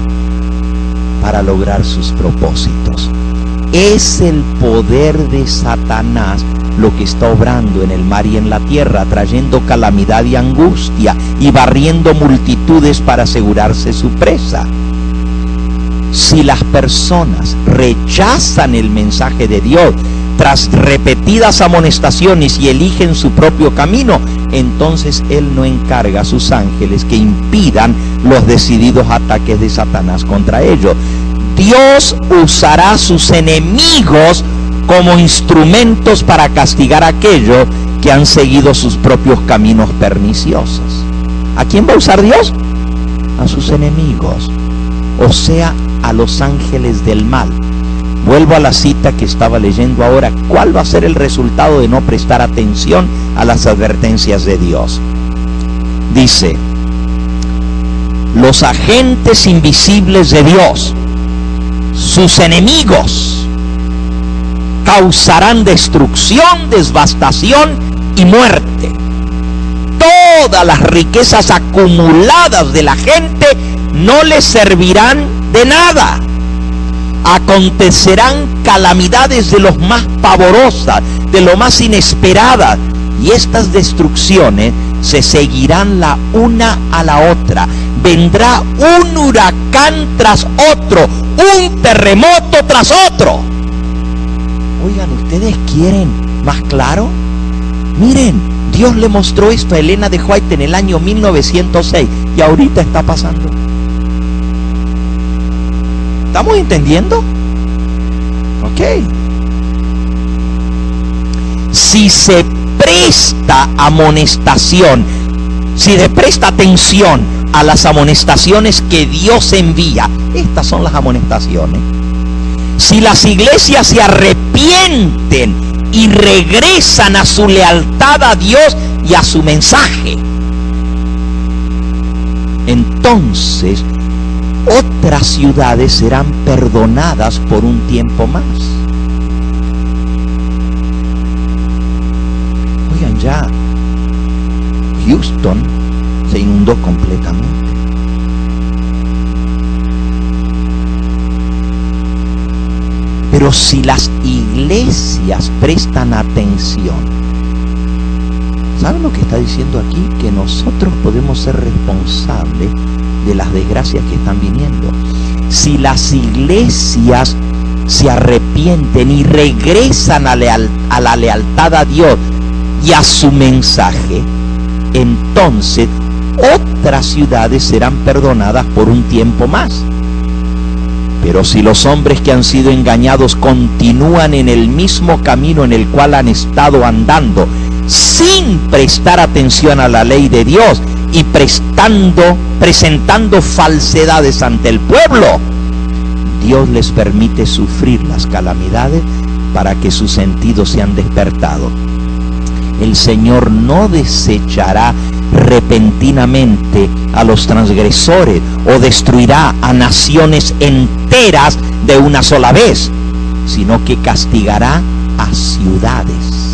para lograr sus propósitos. Es el poder de Satanás lo que está obrando en el mar y en la tierra, trayendo calamidad y angustia y barriendo multitudes para asegurarse su presa. Si las personas rechazan el mensaje de Dios tras repetidas amonestaciones y eligen su propio camino, entonces Él no encarga a sus ángeles que impidan los decididos ataques de Satanás contra ellos. Dios usará a sus enemigos como instrumentos para castigar a aquellos que han seguido sus propios caminos perniciosos. ¿A quién va a usar Dios? A sus enemigos, o sea, a los ángeles del mal. Vuelvo a la cita que estaba leyendo ahora. ¿Cuál va a ser el resultado de no prestar atención a las advertencias de Dios? Dice, los agentes invisibles de Dios, sus enemigos, causarán destrucción, devastación y muerte. Todas las riquezas acumuladas de la gente no les servirán de nada. Acontecerán calamidades de los más pavorosas, de lo más inesperadas, y estas destrucciones se seguirán la una a la otra. Vendrá un huracán tras otro, un terremoto tras otro. Oigan, ¿ustedes quieren más claro? Miren, Dios le mostró esto a Elena de White en el año 1906 y ahorita está pasando. ¿Estamos entendiendo? Ok. Si se presta amonestación, si se presta atención a las amonestaciones que Dios envía, estas son las amonestaciones. Si las iglesias se arrepienten y regresan a su lealtad a Dios y a su mensaje, entonces otras ciudades serán perdonadas por un tiempo más. Houston se inundó completamente. Pero si las iglesias prestan atención, ¿saben lo que está diciendo aquí? Que nosotros podemos ser responsables de las desgracias que están viniendo. Si las iglesias se arrepienten y regresan a la lealtad a Dios y a su mensaje, entonces otras ciudades serán perdonadas por un tiempo más. Pero si los hombres que han sido engañados continúan en el mismo camino en el cual han estado andando, sin prestar atención a la ley de Dios y presentando falsedades ante el pueblo, Dios les permite sufrir las calamidades para que sus sentidos sean despertados. El Señor no desechará repentinamente a los transgresores o destruirá a naciones enteras de una sola vez, sino que castigará a ciudades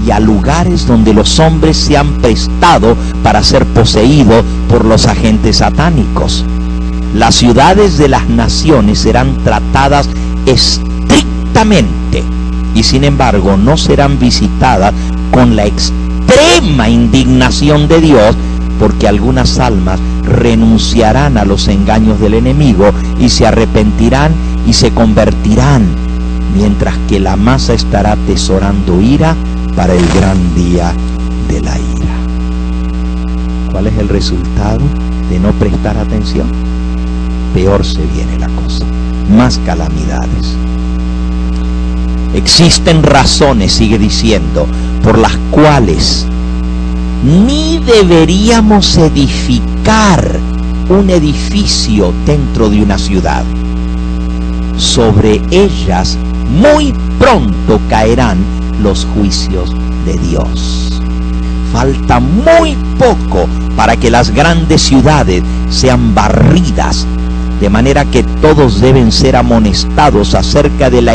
y a lugares donde los hombres se han prestado para ser poseídos por los agentes satánicos. Las ciudades de las naciones serán tratadas estrictamente y sin embargo no serán visitadas con la extrema indignación de Dios, porque algunas almas renunciarán a los engaños del enemigo y se arrepentirán y se convertirán, mientras que la masa estará atesorando ira para el gran día de la ira. ¿Cuál es el resultado de no prestar atención? Peor se viene la cosa, más calamidades. Existen razones, sigue diciendo, por las cuales ni deberíamos edificar un edificio dentro de una ciudad. Sobre ellas muy pronto caerán los juicios de Dios. Falta muy poco para que las grandes ciudades sean barridas, de manera que todos deben ser amonestados acerca de la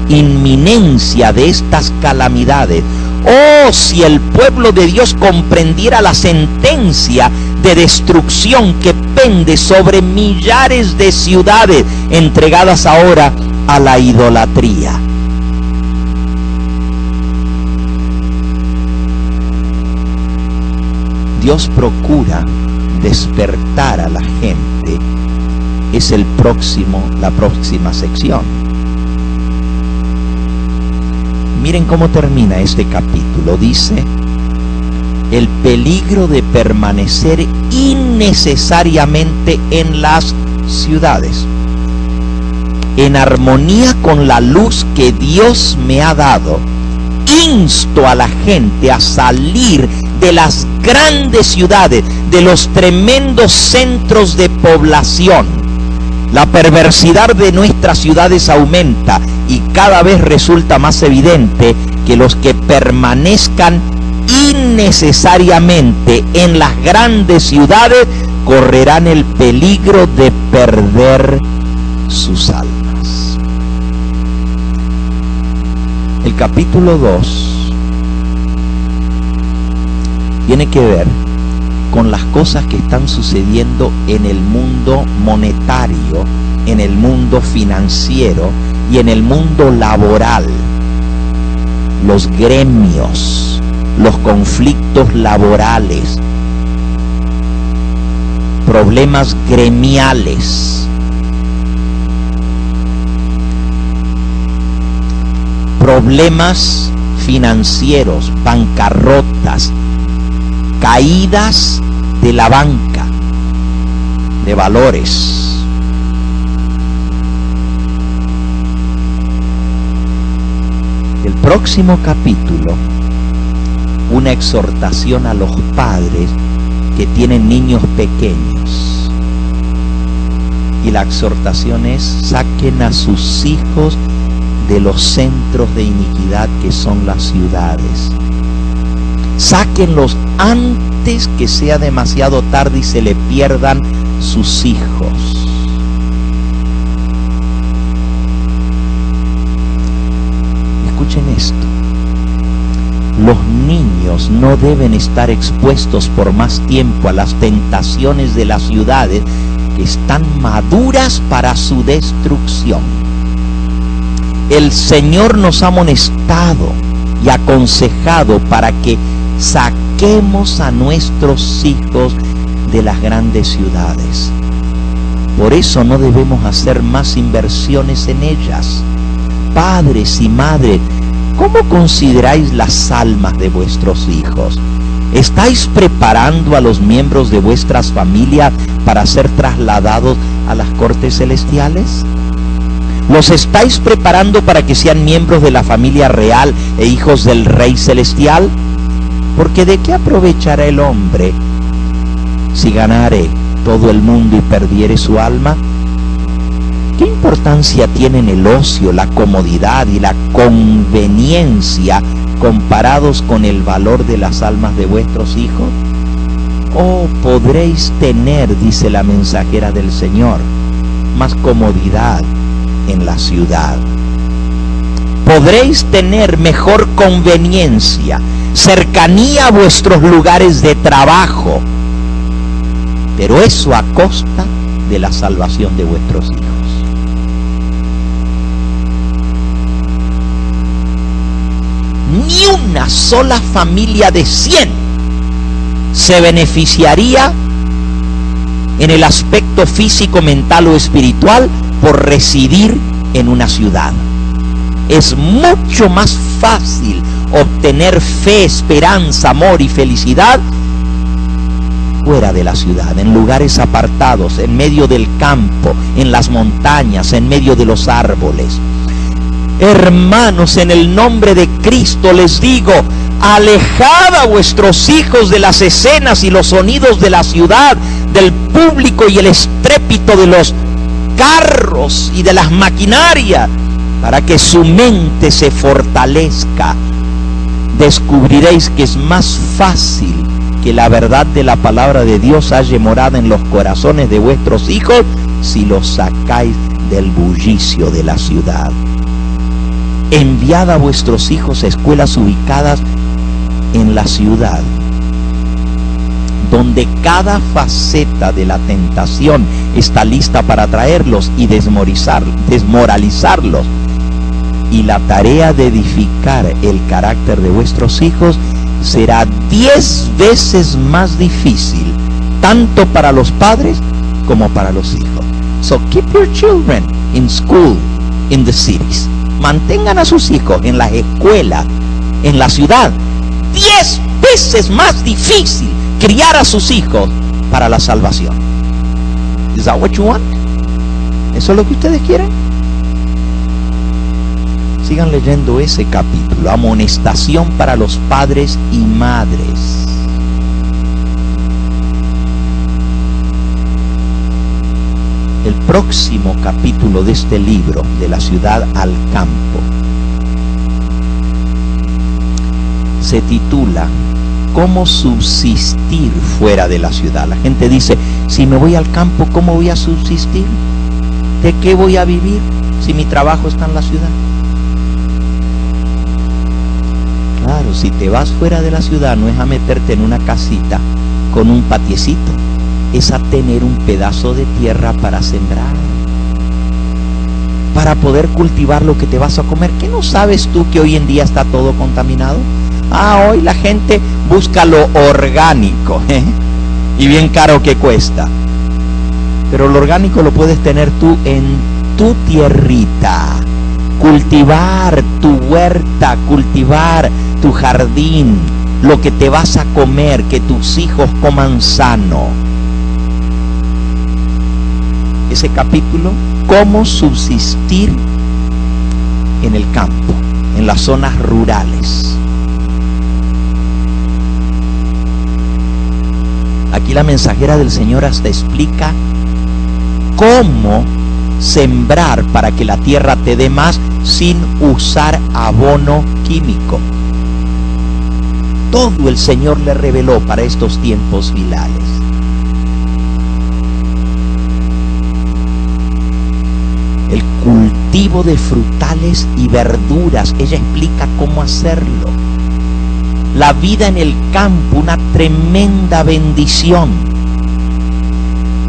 inminencia de estas calamidades. Oh, si el pueblo de Dios comprendiera la sentencia de destrucción que pende sobre millares de ciudades entregadas ahora a la idolatría. Dios procura despertar a la gente. Es la próxima sección. Miren cómo termina este capítulo. Dice: el peligro de permanecer innecesariamente en las ciudades, en armonía con la luz que Dios me ha dado. Insto a la gente a salir de las grandes ciudades, de los tremendos centros de población. La perversidad de nuestras ciudades aumenta y cada vez resulta más evidente que los que permanezcan innecesariamente en las grandes ciudades correrán el peligro de perder sus almas. El capítulo 2 tiene que ver con las cosas que están sucediendo en el mundo monetario, en el mundo financiero y en el mundo laboral. Los gremios, los conflictos laborales, problemas gremiales, problemas financieros, bancarrotas, caídas de la banca, de valores. El próximo capítulo, una exhortación a los padres que tienen niños pequeños. Y la exhortación es: saquen a sus hijos de los centros de iniquidad que son las ciudades. Sáquenlos antes que sea demasiado tarde y se le pierdan sus hijos. Escuchen esto. Los niños no deben estar expuestos por más tiempo a las tentaciones de las ciudades que están maduras para su destrucción. El Señor nos ha amonestado y aconsejado para que saquemos a nuestros hijos de las grandes ciudades. Por eso no debemos hacer más inversiones en ellas. Padres y madres, ¿cómo consideráis las almas de vuestros hijos? ¿Estáis preparando a los miembros de vuestras familias para ser trasladados a las cortes celestiales? ¿Los estáis preparando para que sean miembros de la familia real e hijos del Rey Celestial? Porque ¿de qué aprovechará el hombre si ganare todo el mundo y perdiere su alma? ¿Qué importancia tienen el ocio, la comodidad y la conveniencia comparados con el valor de las almas de vuestros hijos? Oh, podréis tener, dice la mensajera del Señor, más comodidad en la ciudad. Podréis tener mejor conveniencia, cercanía a vuestros lugares de trabajo, pero eso a costa de la salvación de vuestros hijos. Ni una sola familia de 100 se beneficiaría en el aspecto físico, mental o espiritual por residir en una ciudad. Es mucho más fácil obtener fe, esperanza, amor y felicidad fuera de la ciudad, en lugares apartados, en medio del campo, en las montañas, en medio de los árboles. Hermanos, en el nombre de Cristo les digo, alejad a vuestros hijos de las escenas y los sonidos de la ciudad, del público y el estrépito de los carros y de las maquinarias, para que su mente se fortalezca. Descubriréis que es más fácil que la verdad de la palabra de Dios haya morada en los corazones de vuestros hijos si los sacáis del bullicio de la ciudad. Enviad a vuestros hijos a escuelas ubicadas en la ciudad, donde cada faceta de la tentación está lista para atraerlos y desmoralizarlos. Y la tarea de edificar el carácter de vuestros hijos será 10 veces más difícil, tanto para los padres como para los hijos. So keep your children in school in the cities. Mantengan a sus hijos en las escuelas, en la ciudad. 10 veces más difícil criar a sus hijos para la salvación. Is that what you want? ¿Eso es lo que ustedes quieren? Sigan leyendo ese capítulo, amonestación para los padres y madres. El próximo capítulo de este libro, de la ciudad al campo, se titula ¿Cómo subsistir fuera de la ciudad? La gente dice, si me voy al campo, ¿cómo voy a subsistir? ¿De qué voy a vivir si mi trabajo está en la ciudad? Claro, si te vas fuera de la ciudad no es a meterte en una casita con un patiecito, es a tener un pedazo de tierra para sembrar, para poder cultivar lo que te vas a comer. ¿Qué no sabes tú que hoy en día está todo contaminado? Hoy la gente busca lo orgánico, y bien caro que cuesta. Pero lo orgánico lo puedes tener tú en tu tierrita. Cultivar tu huerta, cultivar tu jardín, lo que te vas a comer, que tus hijos coman sano. Ese capítulo, cómo subsistir en el campo, en las zonas rurales. Aquí la mensajera del Señor hasta explica cómo sembrar para que la tierra te dé más sin usar abono químico. Todo el Señor le reveló para estos tiempos finales. El cultivo de frutales y verduras, ella explica cómo hacerlo. la vida en el campo una tremenda bendición.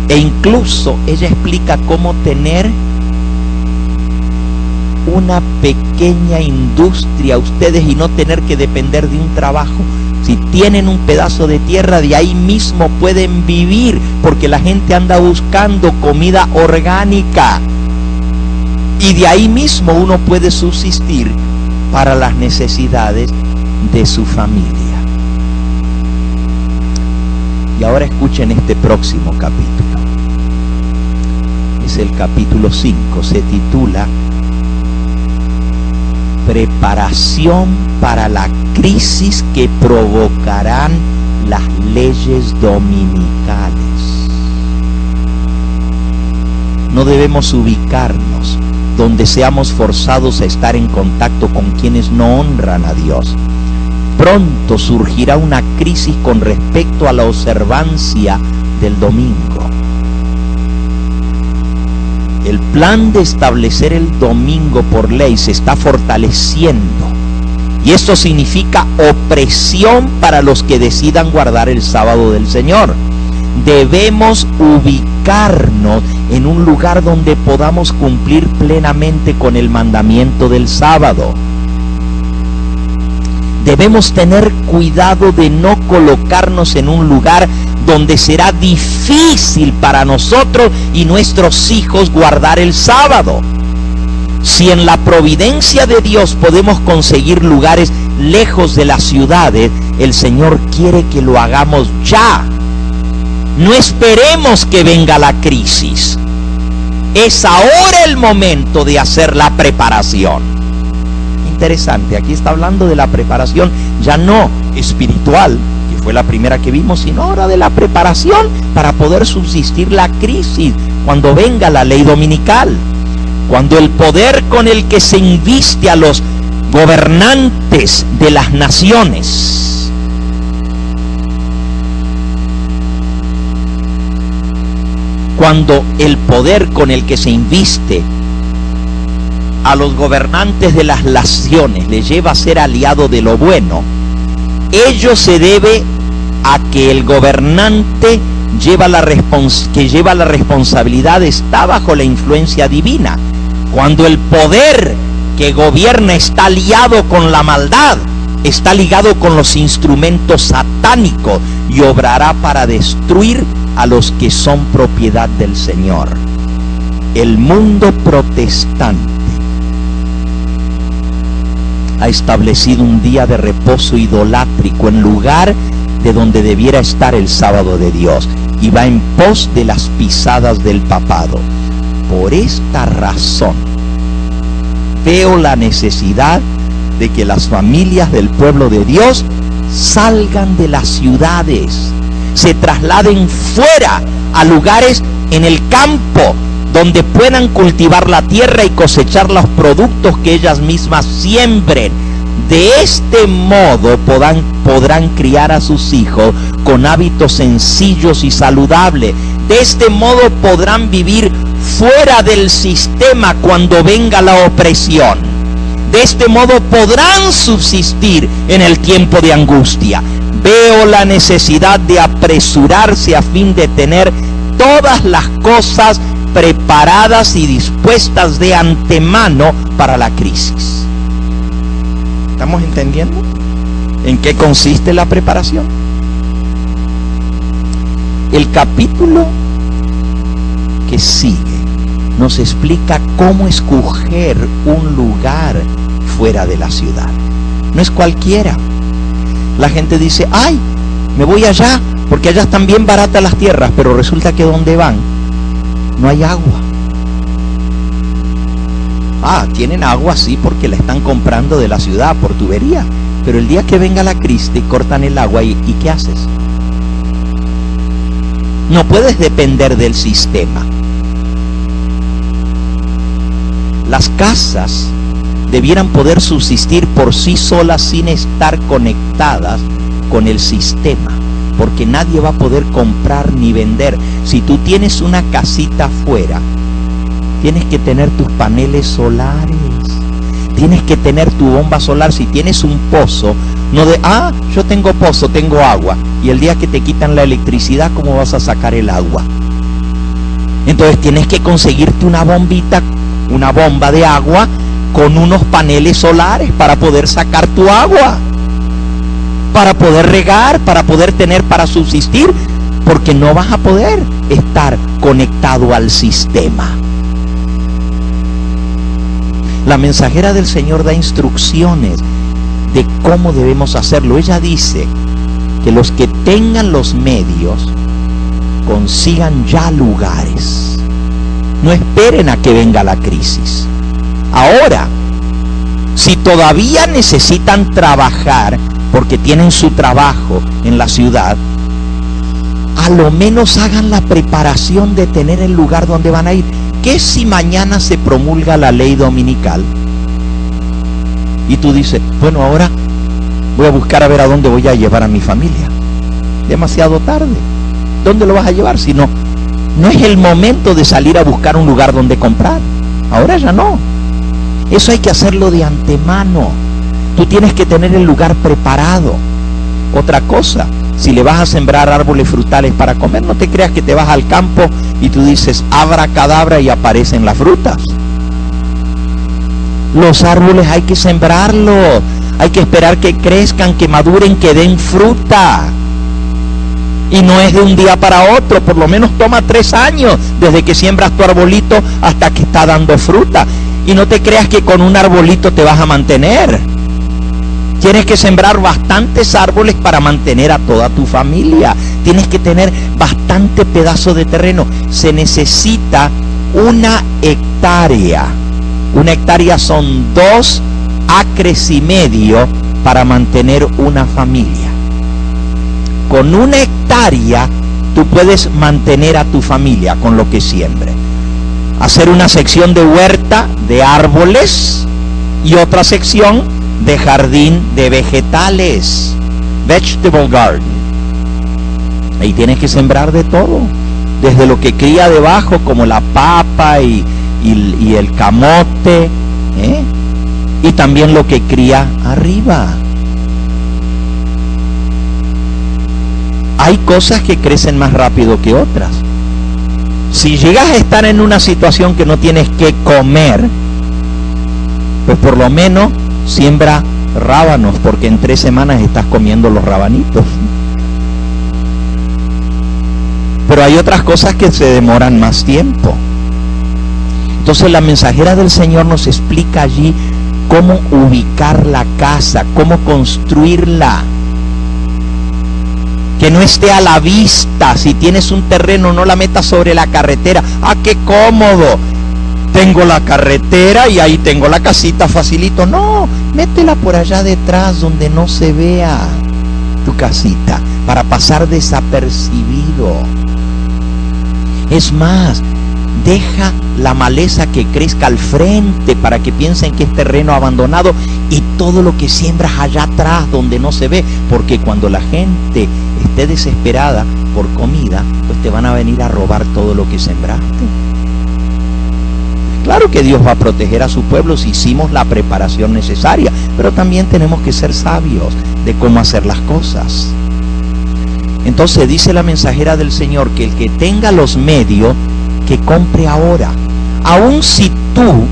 E incluso ella explica cómo tener una pequeña industria ustedes y no tener que depender de un trabajo. Si tienen un pedazo de tierra, de ahí mismo pueden vivir, porque la gente anda buscando comida orgánica. Y de ahí mismo uno puede subsistir para las necesidades de su familia. Y ahora escuchen este próximo capítulo. Es el capítulo 5, se titula Preparación para la crisis que provocarán las leyes dominicales. No debemos ubicarnos donde seamos forzados a estar en contacto con quienes no honran a Dios. Pronto surgirá una crisis con respecto a la observancia del domingo. El plan de establecer el domingo por ley se está fortaleciendo, y esto significa opresión para los que decidan guardar el sábado del Señor. Debemos ubicarnos en un lugar donde podamos cumplir plenamente con el mandamiento del sábado. Debemos tener cuidado de no colocarnos en un lugar donde será difícil para nosotros y nuestros hijos guardar el sábado. Si en la providencia de Dios podemos conseguir lugares lejos de las ciudades, el Señor quiere que lo hagamos ya. No esperemos que venga la crisis. Es ahora el momento de hacer la preparación. Interesante, aquí está hablando de la preparación ya no espiritual, que fue la primera que vimos, sino ahora de la preparación para poder subsistir la crisis cuando venga la ley dominical. Cuando el poder con el que se inviste a los gobernantes de las naciones a los gobernantes de las naciones les lleva a ser aliado de lo bueno, ello se debe a que el gobernante que lleva la responsabilidad está bajo la influencia divina. Cuando el poder que gobierna está aliado con la maldad, está ligado con los instrumentos satánicos y obrará para destruir a los que son propiedad del Señor. El mundo protestante ha establecido un día de reposo idolátrico en lugar de donde debiera estar el sábado de Dios, y va en pos de las pisadas del papado. Por esta razón veo la necesidad de que las familias del pueblo de Dios salgan de las ciudades, se trasladen fuera a lugares en el campo donde puedan cultivar la tierra y cosechar los productos que ellas mismas siembren. De este modo podrán criar a sus hijos con hábitos sencillos y saludables. De este modo podrán vivir fuera del sistema cuando venga la opresión. De este modo podrán subsistir en el tiempo de angustia. Veo la necesidad de apresurarse a fin de tener todas las cosas preparadas y dispuestas de antemano para la crisis. ¿Estamos entendiendo en qué consiste la preparación? El capítulo que sigue nos explica cómo escoger un lugar fuera de la ciudad. No es cualquiera. La gente dice, ay, me voy allá porque allá están bien baratas las tierras, pero resulta que donde van no hay agua. Tienen agua sí porque la están comprando de la ciudad por tubería, pero el día que venga la crisis te cortan el agua y ¿qué haces? No puedes depender del sistema. Las casas debieran poder subsistir por sí solas sin estar conectadas con el sistema, porque nadie va a poder comprar ni vender. Si tú tienes una casita afuera, tienes que tener tus paneles solares, tienes que tener tu bomba solar. Si tienes un pozo, No de, yo tengo pozo, tengo agua. Y el día que te quitan la electricidad, ¿cómo vas a sacar el agua? Entonces tienes que conseguirte una bombita, una bomba de agua con unos paneles solares para poder sacar tu agua, para poder regar, para poder tener para subsistir, porque no vas a poder estar conectado al sistema. La mensajera del Señor da instrucciones de cómo debemos hacerlo. Ella dice que los que tengan los medios consigan ya lugares. No esperen a que venga la crisis. Ahora, si todavía necesitan trabajar porque tienen su trabajo en la ciudad, a lo menos hagan la preparación de tener el lugar donde van a ir. ¿Qué si mañana se promulga la ley dominical? Y tú dices, bueno, ahora voy a buscar a ver a dónde voy a llevar a mi familia. Demasiado tarde. ¿Dónde lo vas a llevar? Si no es el momento de salir a buscar un lugar donde comprar. Ahora ya no. Eso hay que hacerlo de antemano. Tú tienes que tener el lugar preparado. Otra cosa, si le vas a sembrar árboles frutales para comer, no te creas que te vas al campo y tú dices abracadabra y aparecen las frutas. Los árboles hay que sembrarlos, hay que esperar que crezcan, que maduren, que den fruta. Y no es de un día para otro, por lo menos toma 3 años desde que siembras tu arbolito hasta que está dando fruta. Y no te creas que con un arbolito te vas a mantener. Tienes que sembrar bastantes árboles para mantener a toda tu familia. Tienes que tener bastante pedazo de terreno. Se necesita 1 hectárea. 1 hectárea son 2,5 acres para mantener una familia. Con 1 hectárea tú puedes mantener a tu familia con lo que siembre. Hacer una sección de huerta de árboles y otra sección de jardín de vegetales, vegetable garden. Ahí tienes que sembrar de todo, desde lo que cría debajo como la papa y el camote, y también lo que cría arriba. Hay cosas que crecen más rápido que otras. Si llegas a estar en una situación que no tienes que comer, pues por lo menos siembra rábanos, porque en 3 semanas estás comiendo los rabanitos. Pero hay otras cosas que se demoran más tiempo. Entonces la mensajera del Señor nos explica allí cómo ubicar la casa, cómo construirla, que no esté a la vista. Si tienes un terreno, no la metas sobre la carretera. ¡Qué cómodo! Tengo la carretera y ahí tengo la casita, facilito. No, métela por allá detrás donde no se vea tu casita, para pasar desapercibido. Es más, deja la maleza que crezca al frente para que piensen que es terreno abandonado, y todo lo que siembras allá atrás donde no se ve, porque cuando la gente esté desesperada por comida, pues te van a venir a robar todo lo que sembraste. Claro que Dios va a proteger a su pueblo si hicimos la preparación necesaria, pero también tenemos que ser sabios de cómo hacer las cosas. Entonces dice la mensajera del Señor que el que tenga los medios, que compre ahora. Aun si tú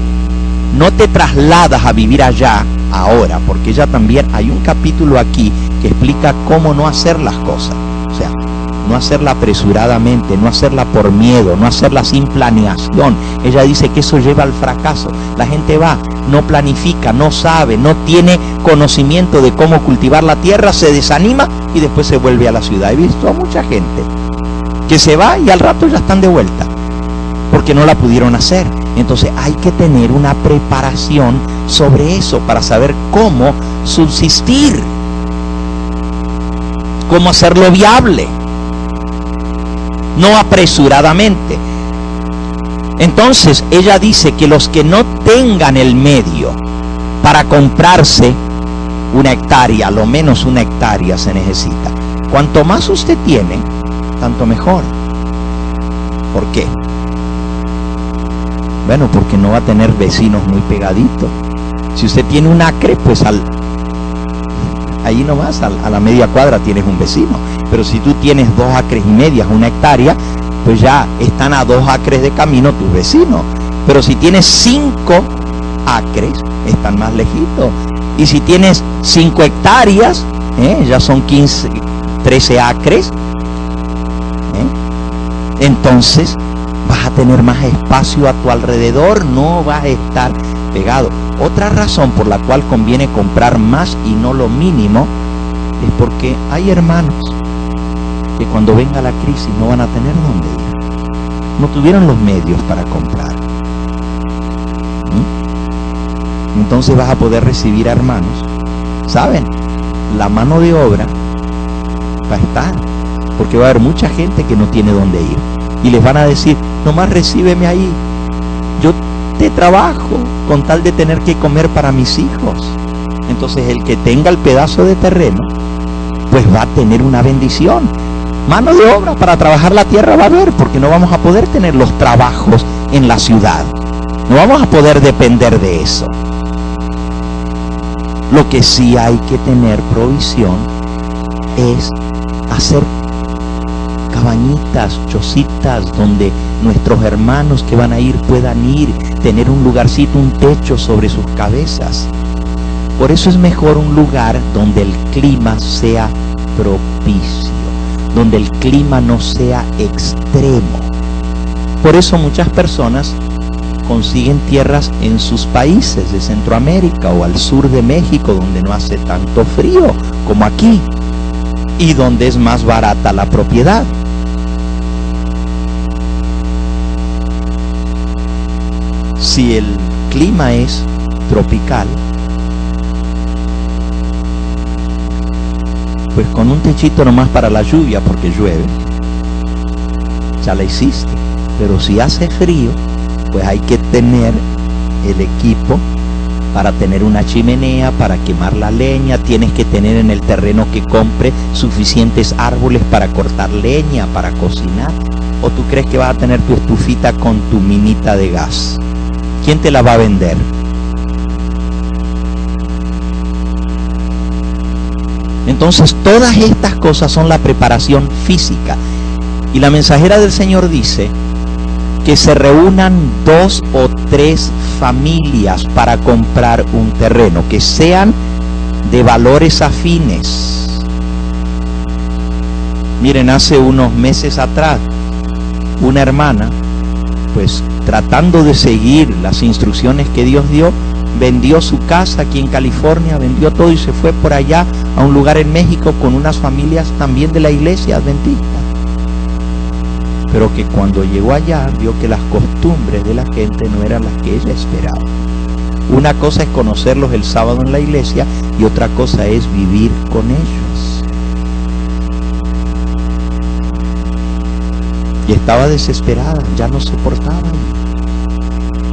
no te trasladas a vivir allá ahora, porque ya también hay un capítulo aquí que explica cómo no hacer las cosas. O sea, no hacerla apresuradamente, no hacerla por miedo, no hacerla sin planeación. Ella dice que eso lleva al fracaso. La gente va, no planifica, no sabe, no tiene conocimiento de cómo cultivar la tierra, se desanima y después se vuelve a la ciudad. He visto a mucha gente que se va y al rato ya están de vuelta, porque no la pudieron hacer. Entonces hay que tener una preparación sobre eso para saber cómo subsistir, cómo hacerlo viable, no apresuradamente. Entonces ella dice que los que no tengan el medio para comprarse 1 hectárea, lo menos 1 hectárea se necesita. Cuanto más usted tiene, tanto mejor. ¿Por qué? Bueno, porque no va a tener vecinos muy pegaditos. Si usted tiene 1 acre, pues ahí nomás, a la media cuadra tienes un vecino. Pero si tú tienes 2,5 acres, 1 hectárea, pues ya están a 2 acres de camino tus vecinos. Pero si tienes 5 acres, están más lejitos. Y si tienes 5 hectáreas, ya son 13 acres, entonces vas a tener más espacio a tu alrededor, no vas a estar pegado. Otra razón por la cual conviene comprar más y no lo mínimo es porque hay hermanos que cuando venga la crisis no van a tener dónde ir. No tuvieron los medios para comprar. Entonces vas a poder recibir a hermanos. ¿Saben? La mano de obra va a estar, porque va a haber mucha gente que no tiene dónde ir. Y les van a decir, nomás recíbeme ahí. Yo te trabajo con tal de tener que comer para mis hijos. Entonces el que tenga el pedazo de terreno, pues va a tener una bendición. Mano de obra para trabajar la tierra va a haber, porque no vamos a poder tener los trabajos en la ciudad. No vamos a poder depender de eso. Lo que sí hay que tener provisión es hacer cabañitas, chocitas, donde nuestros hermanos que van a ir puedan ir, tener un lugarcito, un techo sobre sus cabezas. Por eso es mejor un lugar donde el clima sea propicio, donde el clima no sea extremo. Por eso muchas personas consiguen tierras en sus países de Centroamérica o al sur de México, donde no hace tanto frío como aquí y donde es más barata la propiedad. Si el clima es tropical, pues con un techito nomás para la lluvia, porque llueve, ya la hiciste. Pero si hace frío, pues hay que tener el equipo para tener una chimenea, para quemar la leña. Tienes que tener en el terreno que compre suficientes árboles para cortar leña, para cocinar. ¿O tú crees que vas a tener tu estufita con tu minita de gas? ¿Quién te la va a vender? Entonces todas estas cosas son la preparación física. Y la mensajera del Señor dice que se reúnan 2 o 3 familias para comprar un terreno, que sean de valores afines. Miren, hace unos meses atrás, una hermana, pues tratando de seguir las instrucciones que Dios dio, vendió su casa aquí en California, vendió todo y se fue por allá a un lugar en México con unas familias también de la iglesia adventista. Pero que cuando llegó allá vio que las costumbres de la gente no eran las que ella esperaba. Una cosa es conocerlos el sábado en la iglesia y otra cosa es vivir con ellos. Y estaba desesperada, ya no soportaba,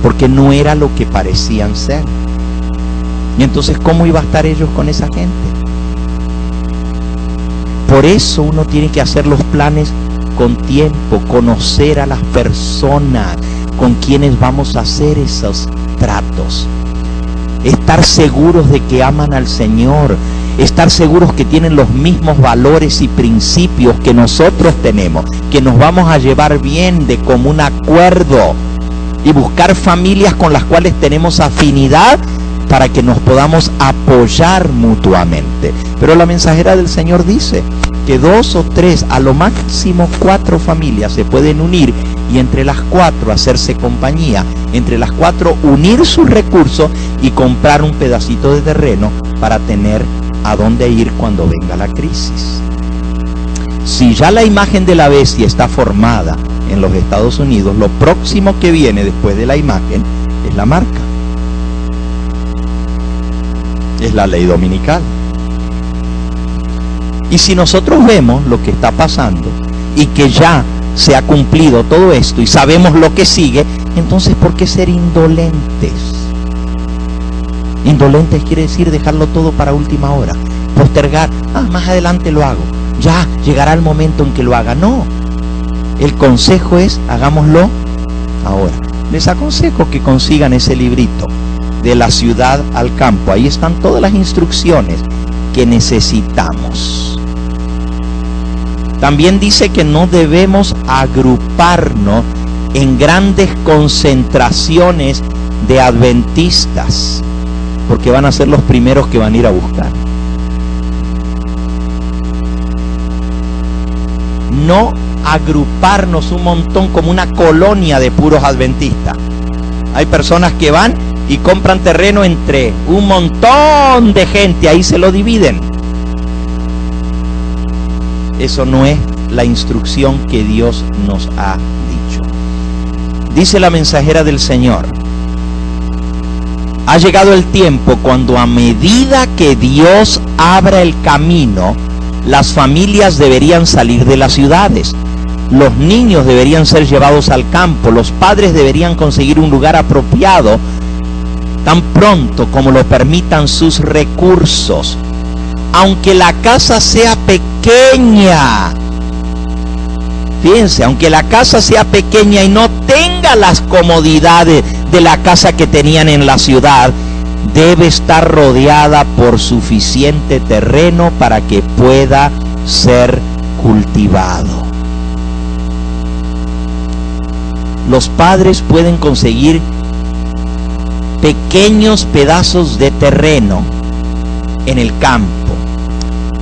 porque no era lo que parecían ser. Y entonces, ¿cómo iba a estar ellos con esa gente? Por eso uno tiene que hacer los planes con tiempo, conocer a las personas con quienes vamos a hacer esos tratos, estar seguros de que aman al Señor, estar seguros que tienen los mismos valores y principios que nosotros tenemos, que nos vamos a llevar bien de común acuerdo, y buscar familias con las cuales tenemos afinidad para que nos podamos apoyar mutuamente. Pero la mensajera del Señor dice que 2 o 3, a lo máximo 4 familias se pueden unir, y entre las 4 hacerse compañía, entre las 4 unir sus recursos y comprar un pedacito de terreno para tener a dónde ir cuando venga la crisis. Si ya la imagen de la bestia está formada en los Estados Unidos, lo próximo que viene después de la imagen es la marca. Es la ley dominical. Y si nosotros vemos lo que está pasando y que ya se ha cumplido todo esto y sabemos lo que sigue, entonces ¿por qué ser indolentes? Indolentes quiere decir dejarlo todo para última hora, postergar, más adelante lo hago, ya llegará el momento en que lo haga. No, el consejo es hagámoslo ahora. Les aconsejo que consigan ese librito, De la ciudad al campo. Ahí están todas las instrucciones que necesitamos. También dice que no debemos agruparnos en grandes concentraciones de adventistas, porque van a ser los primeros que van a ir a buscar. No agruparnos un montón como una colonia de puros adventistas. Hay personas que van y compran terreno entre un montón de gente, ahí se lo dividen. Eso no es la instrucción que Dios nos ha dicho. Dice la mensajera del Señor: ha llegado el tiempo cuando, a medida que Dios abra el camino, las familias deberían salir de las ciudades. Los niños deberían ser llevados al campo. Los padres deberían conseguir un lugar apropiado tan pronto como lo permitan sus recursos. Aunque la casa sea pequeña, fíjense, aunque la casa sea pequeña y no tenga las comodidades de la casa que tenían en la ciudad, debe estar rodeada por suficiente terreno para que pueda ser cultivado. Los padres pueden conseguir pequeños pedazos de terreno en el campo,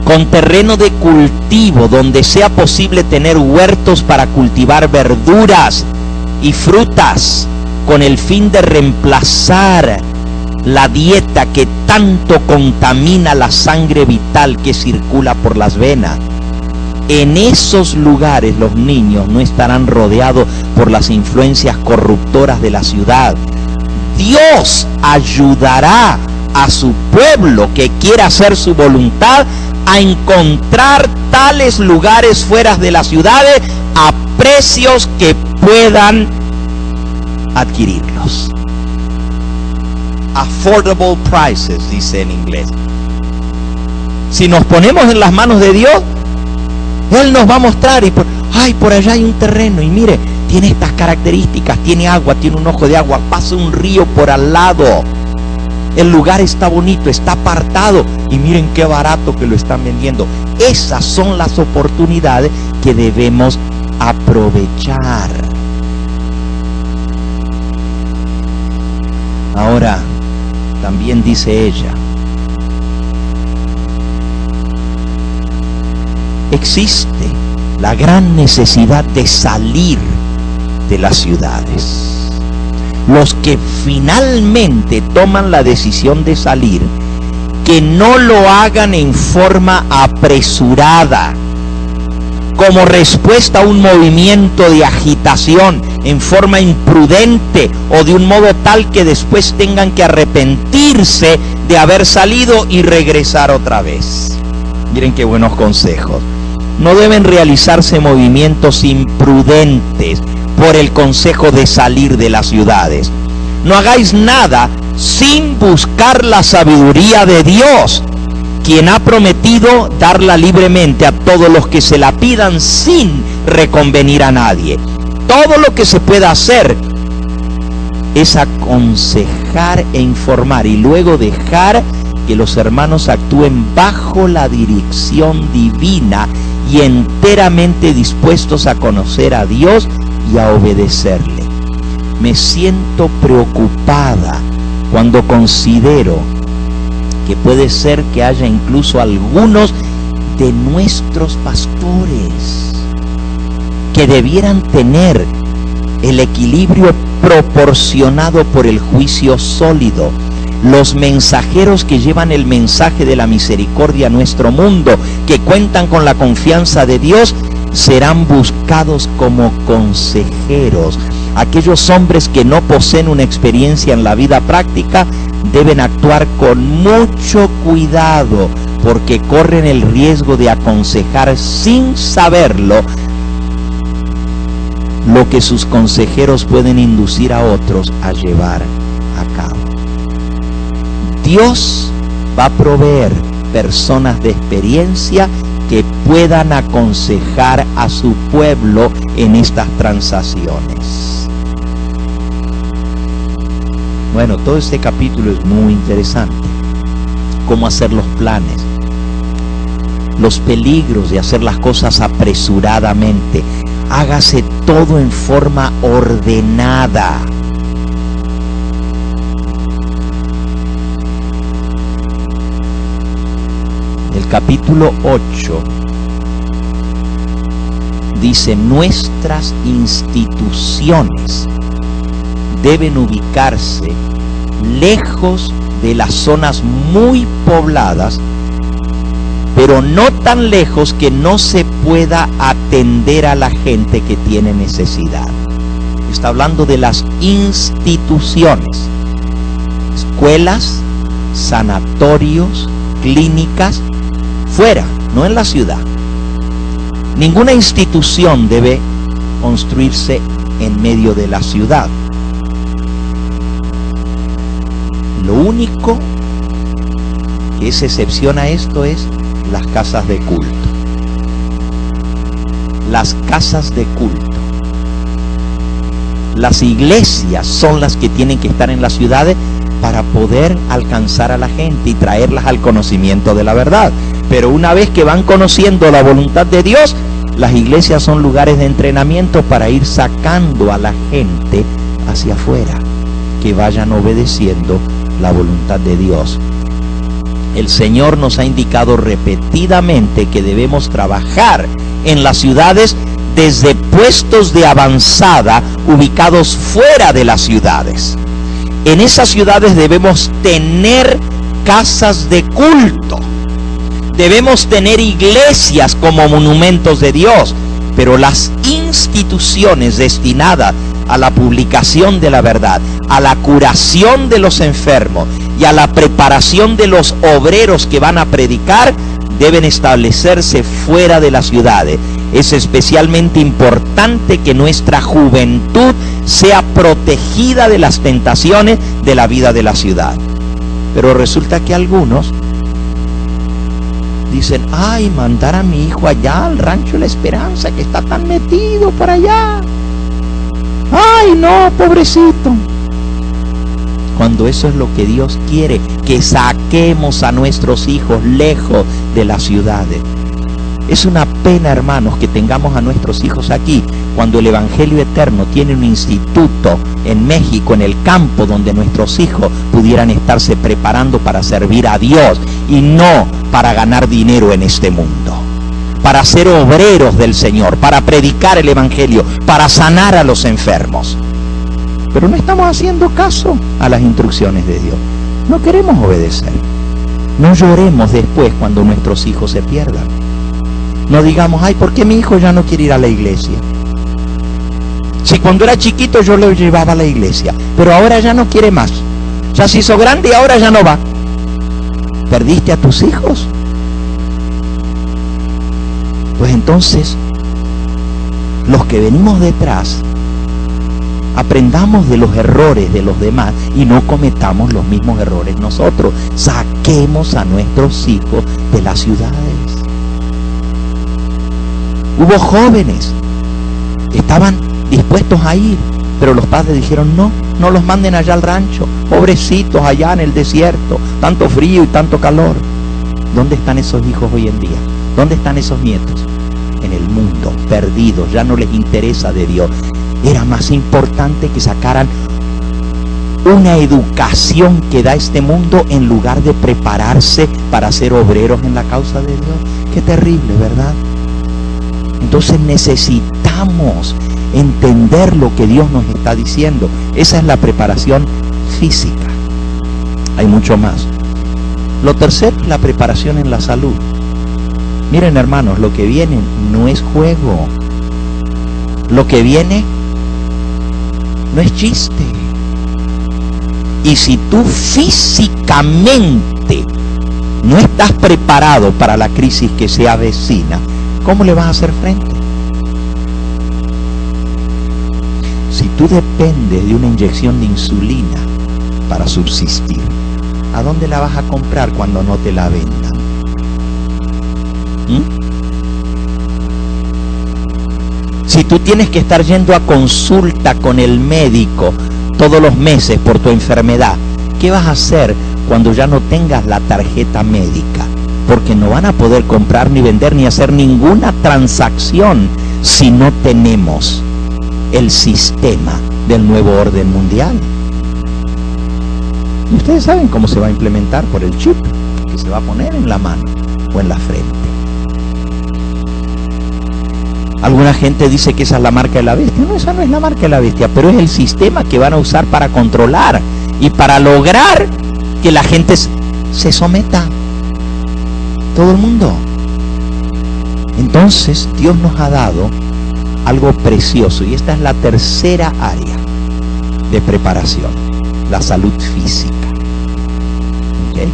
con terreno de cultivo donde sea posible tener huertos para cultivar verduras y frutas, con el fin de reemplazar la dieta que tanto contamina la sangre vital que circula por las venas. En esos lugares los niños no estarán rodeados por las influencias corruptoras de la ciudad. Dios ayudará a su pueblo que quiera hacer su voluntad a encontrar tales lugares fuera de las ciudades a precios que puedan adquirirlos. Affordable prices, dice en inglés. Si nos ponemos en las manos de Dios, Él nos va a mostrar y por allá hay un terreno y mire, tiene estas características, tiene agua, tiene un ojo de agua, pasa un río por al lado. El lugar está bonito, está apartado y miren qué barato que lo están vendiendo. Esas son las oportunidades que debemos aprovechar. Ahora, también dice ella, existe la gran necesidad de salir de las ciudades. Los que finalmente toman la decisión de salir, que no lo hagan en forma apresurada, como respuesta a un movimiento de agitación, en forma imprudente o de un modo tal que después tengan que arrepentirse de haber salido y regresar otra vez. Miren qué buenos consejos. No deben realizarse movimientos imprudentes por el consejo de salir de las ciudades. No hagáis nada sin buscar la sabiduría de Dios, quien ha prometido darla libremente a todos los que se la pidan sin reconvenir a nadie. Todo lo que se pueda hacer es aconsejar e informar y luego dejar que los hermanos actúen bajo la dirección divina y enteramente dispuestos a conocer a Dios y a obedecerle. Me siento preocupada cuando considero que puede ser que haya incluso algunos de nuestros pastores que debieran tener el equilibrio proporcionado por el juicio sólido. Los mensajeros que llevan el mensaje de la misericordia a nuestro mundo, que cuentan con la confianza de Dios, serán buscados como consejeros. Aquellos hombres que no poseen una experiencia en la vida práctica deben actuar con mucho cuidado, porque corren el riesgo de aconsejar sin saberlo lo que sus consejeros pueden inducir a otros a llevar a cabo. Dios va a proveer personas de experiencia que puedan aconsejar a su pueblo en estas transacciones. Bueno, todo este capítulo es muy interesante. Cómo hacer los planes, los peligros de hacer las cosas apresuradamente. Hágase todo en forma ordenada. El capítulo 8 dice: nuestras instituciones deben ubicarse lejos de las zonas muy pobladas, pero no tan lejos que no se pueda atender a la gente que tiene necesidad. Está hablando de las instituciones, escuelas, sanatorios, clínicas, fuera, no en la ciudad. Ninguna institución debe construirse en medio de la ciudad. Lo único que es excepción a esto es las casas de culto. Las casas de culto. Las iglesias son las que tienen que estar en las ciudades para poder alcanzar a la gente y traerlas al conocimiento de la verdad. Pero una vez que van conociendo la voluntad de Dios, las iglesias son lugares de entrenamiento para ir sacando a la gente hacia afuera, que vayan obedeciendo la voluntad de Dios. El Señor nos ha indicado repetidamente que debemos trabajar en las ciudades desde puestos de avanzada ubicados fuera de las ciudades. En esas ciudades debemos tener casas de culto. Debemos tener iglesias como monumentos de Dios, pero las instituciones destinadas a la publicación de la verdad, a la curación de los enfermos y a la preparación de los obreros que van a predicar, deben establecerse fuera de las ciudades. Es especialmente importante que nuestra juventud sea protegida de las tentaciones de la vida de la ciudad. Pero resulta que algunos dicen: ay, mandar a mi hijo allá al rancho La Esperanza, que está tan metido por allá. Ay, no, pobrecito. Cuando eso es lo que Dios quiere, que saquemos a nuestros hijos lejos de las ciudades. Es una pena, hermanos, que tengamos a nuestros hijos aquí, cuando el Evangelio Eterno tiene un instituto en México, en el campo, donde nuestros hijos pudieran estarse preparando para servir a Dios y no para ganar dinero en este mundo, para ser obreros del Señor, para predicar el Evangelio, para sanar a los enfermos. Pero no estamos haciendo caso a las instrucciones de Dios. No queremos obedecer. No lloremos después cuando nuestros hijos se pierdan. No digamos: ay, ¿por qué mi hijo ya no quiere ir a la iglesia? Si cuando era chiquito yo lo llevaba a la iglesia, pero ahora ya no quiere más. Ya se hizo grande y ahora ya no va. ¿Perdiste a tus hijos? Pues entonces, los que venimos detrás, aprendamos de los errores de los demás y no cometamos los mismos errores nosotros. Saquemos a nuestros hijos de las ciudades. Hubo jóvenes que estaban dispuestos a ir, pero los padres dijeron: no, no los manden allá al rancho, pobrecitos allá en el desierto, tanto frío y tanto calor. ¿Dónde están esos hijos hoy en día? ¿Dónde están esos nietos? En el mundo, perdidos, ya no les interesa de Dios. Era más importante que sacaran una educación que da este mundo en lugar de prepararse para ser obreros en la causa de Dios. Qué terrible, ¿verdad? Entonces necesitamos entender lo que Dios nos está diciendo. Esa es la preparación física. Hay mucho más. Lo tercero es la preparación en la salud. Miren, hermanos, lo que viene no es juego. Lo que viene no es chiste. Y si tú físicamente no estás preparado para la crisis que se avecina, ¿cómo le vas a hacer frente? Si tú dependes de una inyección de insulina para subsistir, ¿a dónde la vas a comprar cuando no te la vendan? Si tú tienes que estar yendo a consulta con el médico todos los meses por tu enfermedad, ¿qué vas a hacer cuando ya no tengas la tarjeta médica? porque no van a poder comprar ni vender ni hacer ninguna transacción si no tenemos el sistema del nuevo orden mundial. Y ustedes saben cómo se va a implementar por el chip que se va a poner en la mano o en la frente. Alguna gente dice que esa es la marca de la bestia. No, esa no es la marca de la bestia, pero es el sistema que van a usar para controlar y para lograr que la gente se someta. Todo el mundo. Entonces Dios nos ha dado algo precioso, y esta es la tercera área de preparación: la salud física. ¿Okay?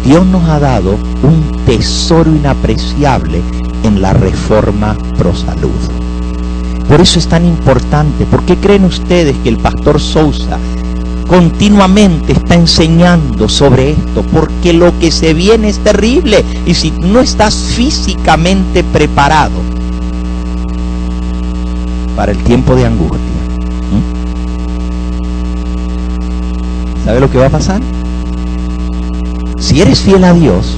Dios nos ha dado un tesoro inapreciable en la reforma pro salud. Por eso es tan importante. ¿Por qué creen ustedes que el pastor Sousa continuamente está enseñando sobre esto? Porque lo que se viene es terrible, y si no estás físicamente preparado para el tiempo de angustia, ¿sabe lo que va a pasar? Si eres fiel a Dios,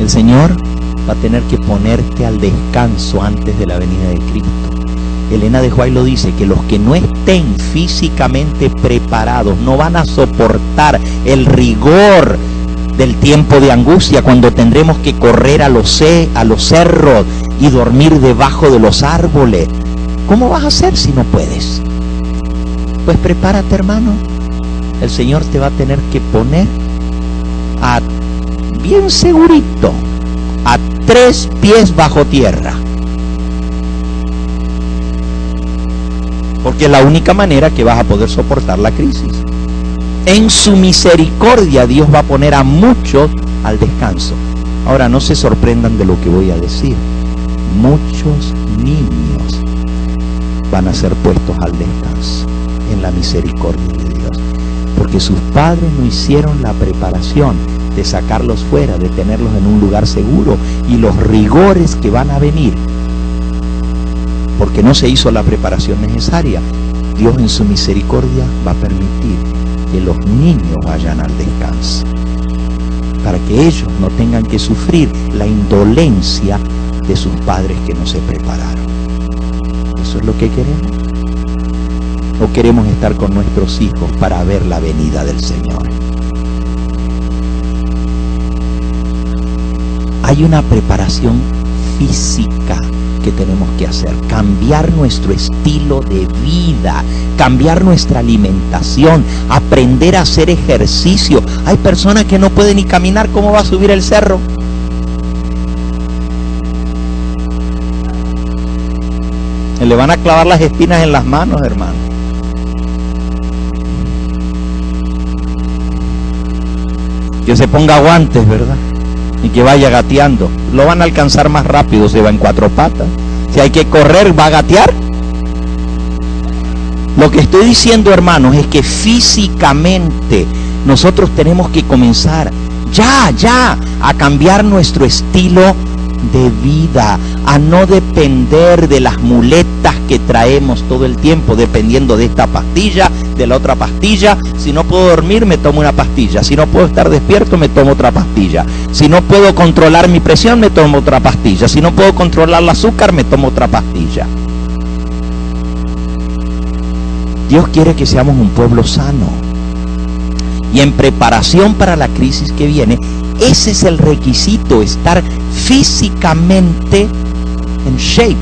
el Señor va a tener que ponerte al descanso antes de la venida de Cristo. Elena de White lo dice, que los que no estén físicamente preparados no van a soportar el rigor del tiempo de angustia, cuando tendremos que correr a los cerros y dormir debajo de los árboles. ¿Cómo vas a hacer si no puedes? Pues prepárate, hermano. El Señor te va a tener que poner bien segurito, a 3 pies bajo tierra. Porque es la única manera que vas a poder soportar la crisis. En su misericordia Dios va a poner a muchos al descanso. Ahora, no se sorprendan de lo que voy a decir. Muchos niños van a ser puestos al descanso en la misericordia de Dios, porque sus padres no hicieron la preparación de sacarlos fuera, de tenerlos en un lugar seguro, y los rigores que van a venir porque no se hizo la preparación necesaria. Dios en su misericordia va a permitir que los niños vayan al descanso, para que ellos no tengan que sufrir la indolencia de sus padres que no se prepararon. ¿Eso es lo que queremos? ¿O queremos estar con nuestros hijos para ver la venida del Señor? Hay una preparación física que tenemos que hacer: cambiar nuestro estilo de vida, cambiar nuestra alimentación, aprender a hacer ejercicio. Hay personas que no pueden ni caminar. ¿Cómo va a subir el cerro? Le van a clavar las espinas en las manos, hermano. Que se ponga guantes, ¿verdad? Y que vaya gateando. Lo van a alcanzar más rápido, se va en 4 patas. Si hay que correr, va a gatear. Lo que estoy diciendo, hermanos, es que físicamente nosotros tenemos que comenzar ya a cambiar nuestro estilo de vida, a no depender de las muletas que traemos todo el tiempo, dependiendo de esta pastilla, de la otra pastilla. Si no puedo dormir, me tomo una pastilla. Si no puedo estar despierto, me tomo otra pastilla. Si no puedo controlar mi presión, me tomo otra pastilla. Si no puedo controlar el azúcar, me tomo otra pastilla. Dios quiere que seamos un pueblo sano, y en preparación para la crisis que viene, ese es el requisito: estar físicamente en shape.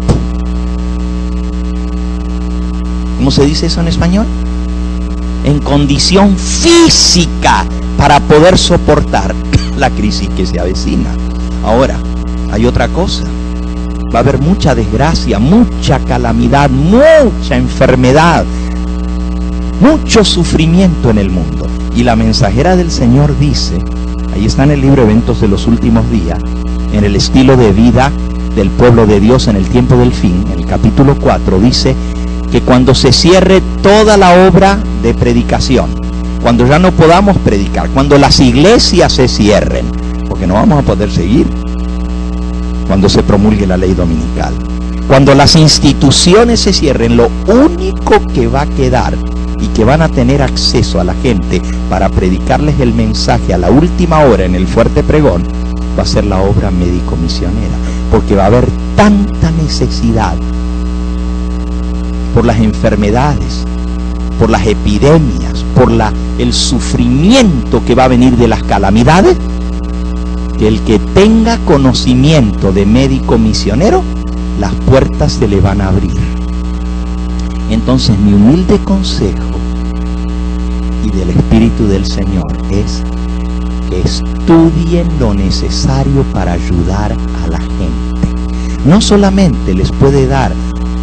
¿Cómo se dice eso en español? En condición física para poder soportar la crisis que se avecina. Ahora, hay otra cosa. Va a haber mucha desgracia, mucha calamidad, mucha enfermedad, mucho sufrimiento en el mundo. Y la mensajera del Señor dice, ahí está en el libro Eventos de los Últimos Días, en el estilo de vida del pueblo de Dios en el tiempo del fin, en el capítulo 4, dice que cuando se cierre toda la obra de predicación, cuando ya no podamos predicar, cuando las iglesias se cierren, porque no vamos a poder seguir, cuando se promulgue la ley dominical, cuando las instituciones se cierren, lo único que va a quedar y que van a tener acceso a la gente para predicarles el mensaje a la última hora en el fuerte pregón, va a ser la obra médico-misionera, porque va a haber tanta necesidad por las enfermedades, por las epidemias, por el sufrimiento que va a venir de las calamidades, que el que tenga conocimiento de médico misionero, las puertas se le van a abrir. Entonces mi humilde consejo y del Espíritu del Señor es que estudien lo necesario para ayudar a la gente. No solamente les puede dar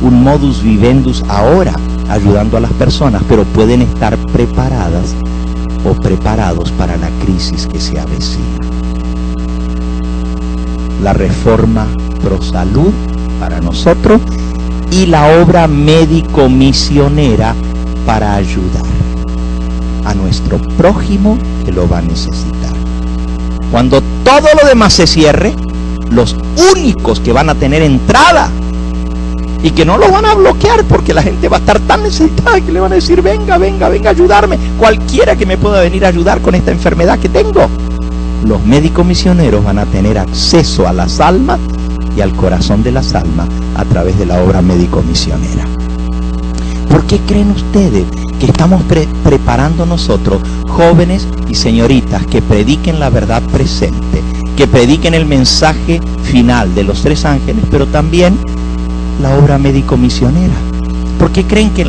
un modus vivendus ahora ayudando a las personas, pero pueden estar preparadas o preparados para la crisis que se avecina. La reforma pro salud para nosotros y la obra médico-misionera para ayudar a nuestro prójimo que lo va a necesitar. Cuando todo lo demás se cierre, los únicos que van a tener entrada y que no lo van a bloquear, porque la gente va a estar tan necesitada que le van a decir: venga, venga, venga a ayudarme, cualquiera que me pueda venir a ayudar con esta enfermedad que tengo. Los médicos misioneros van a tener acceso a las almas y al corazón de las almas a través de la obra médico-misionera. ¿Por qué creen ustedes que estamos preparando nosotros, jóvenes y señoritas, que prediquen la verdad presente, que prediquen el mensaje final de los 3 ángeles, pero también la obra médico-misionera? ¿Por qué creen que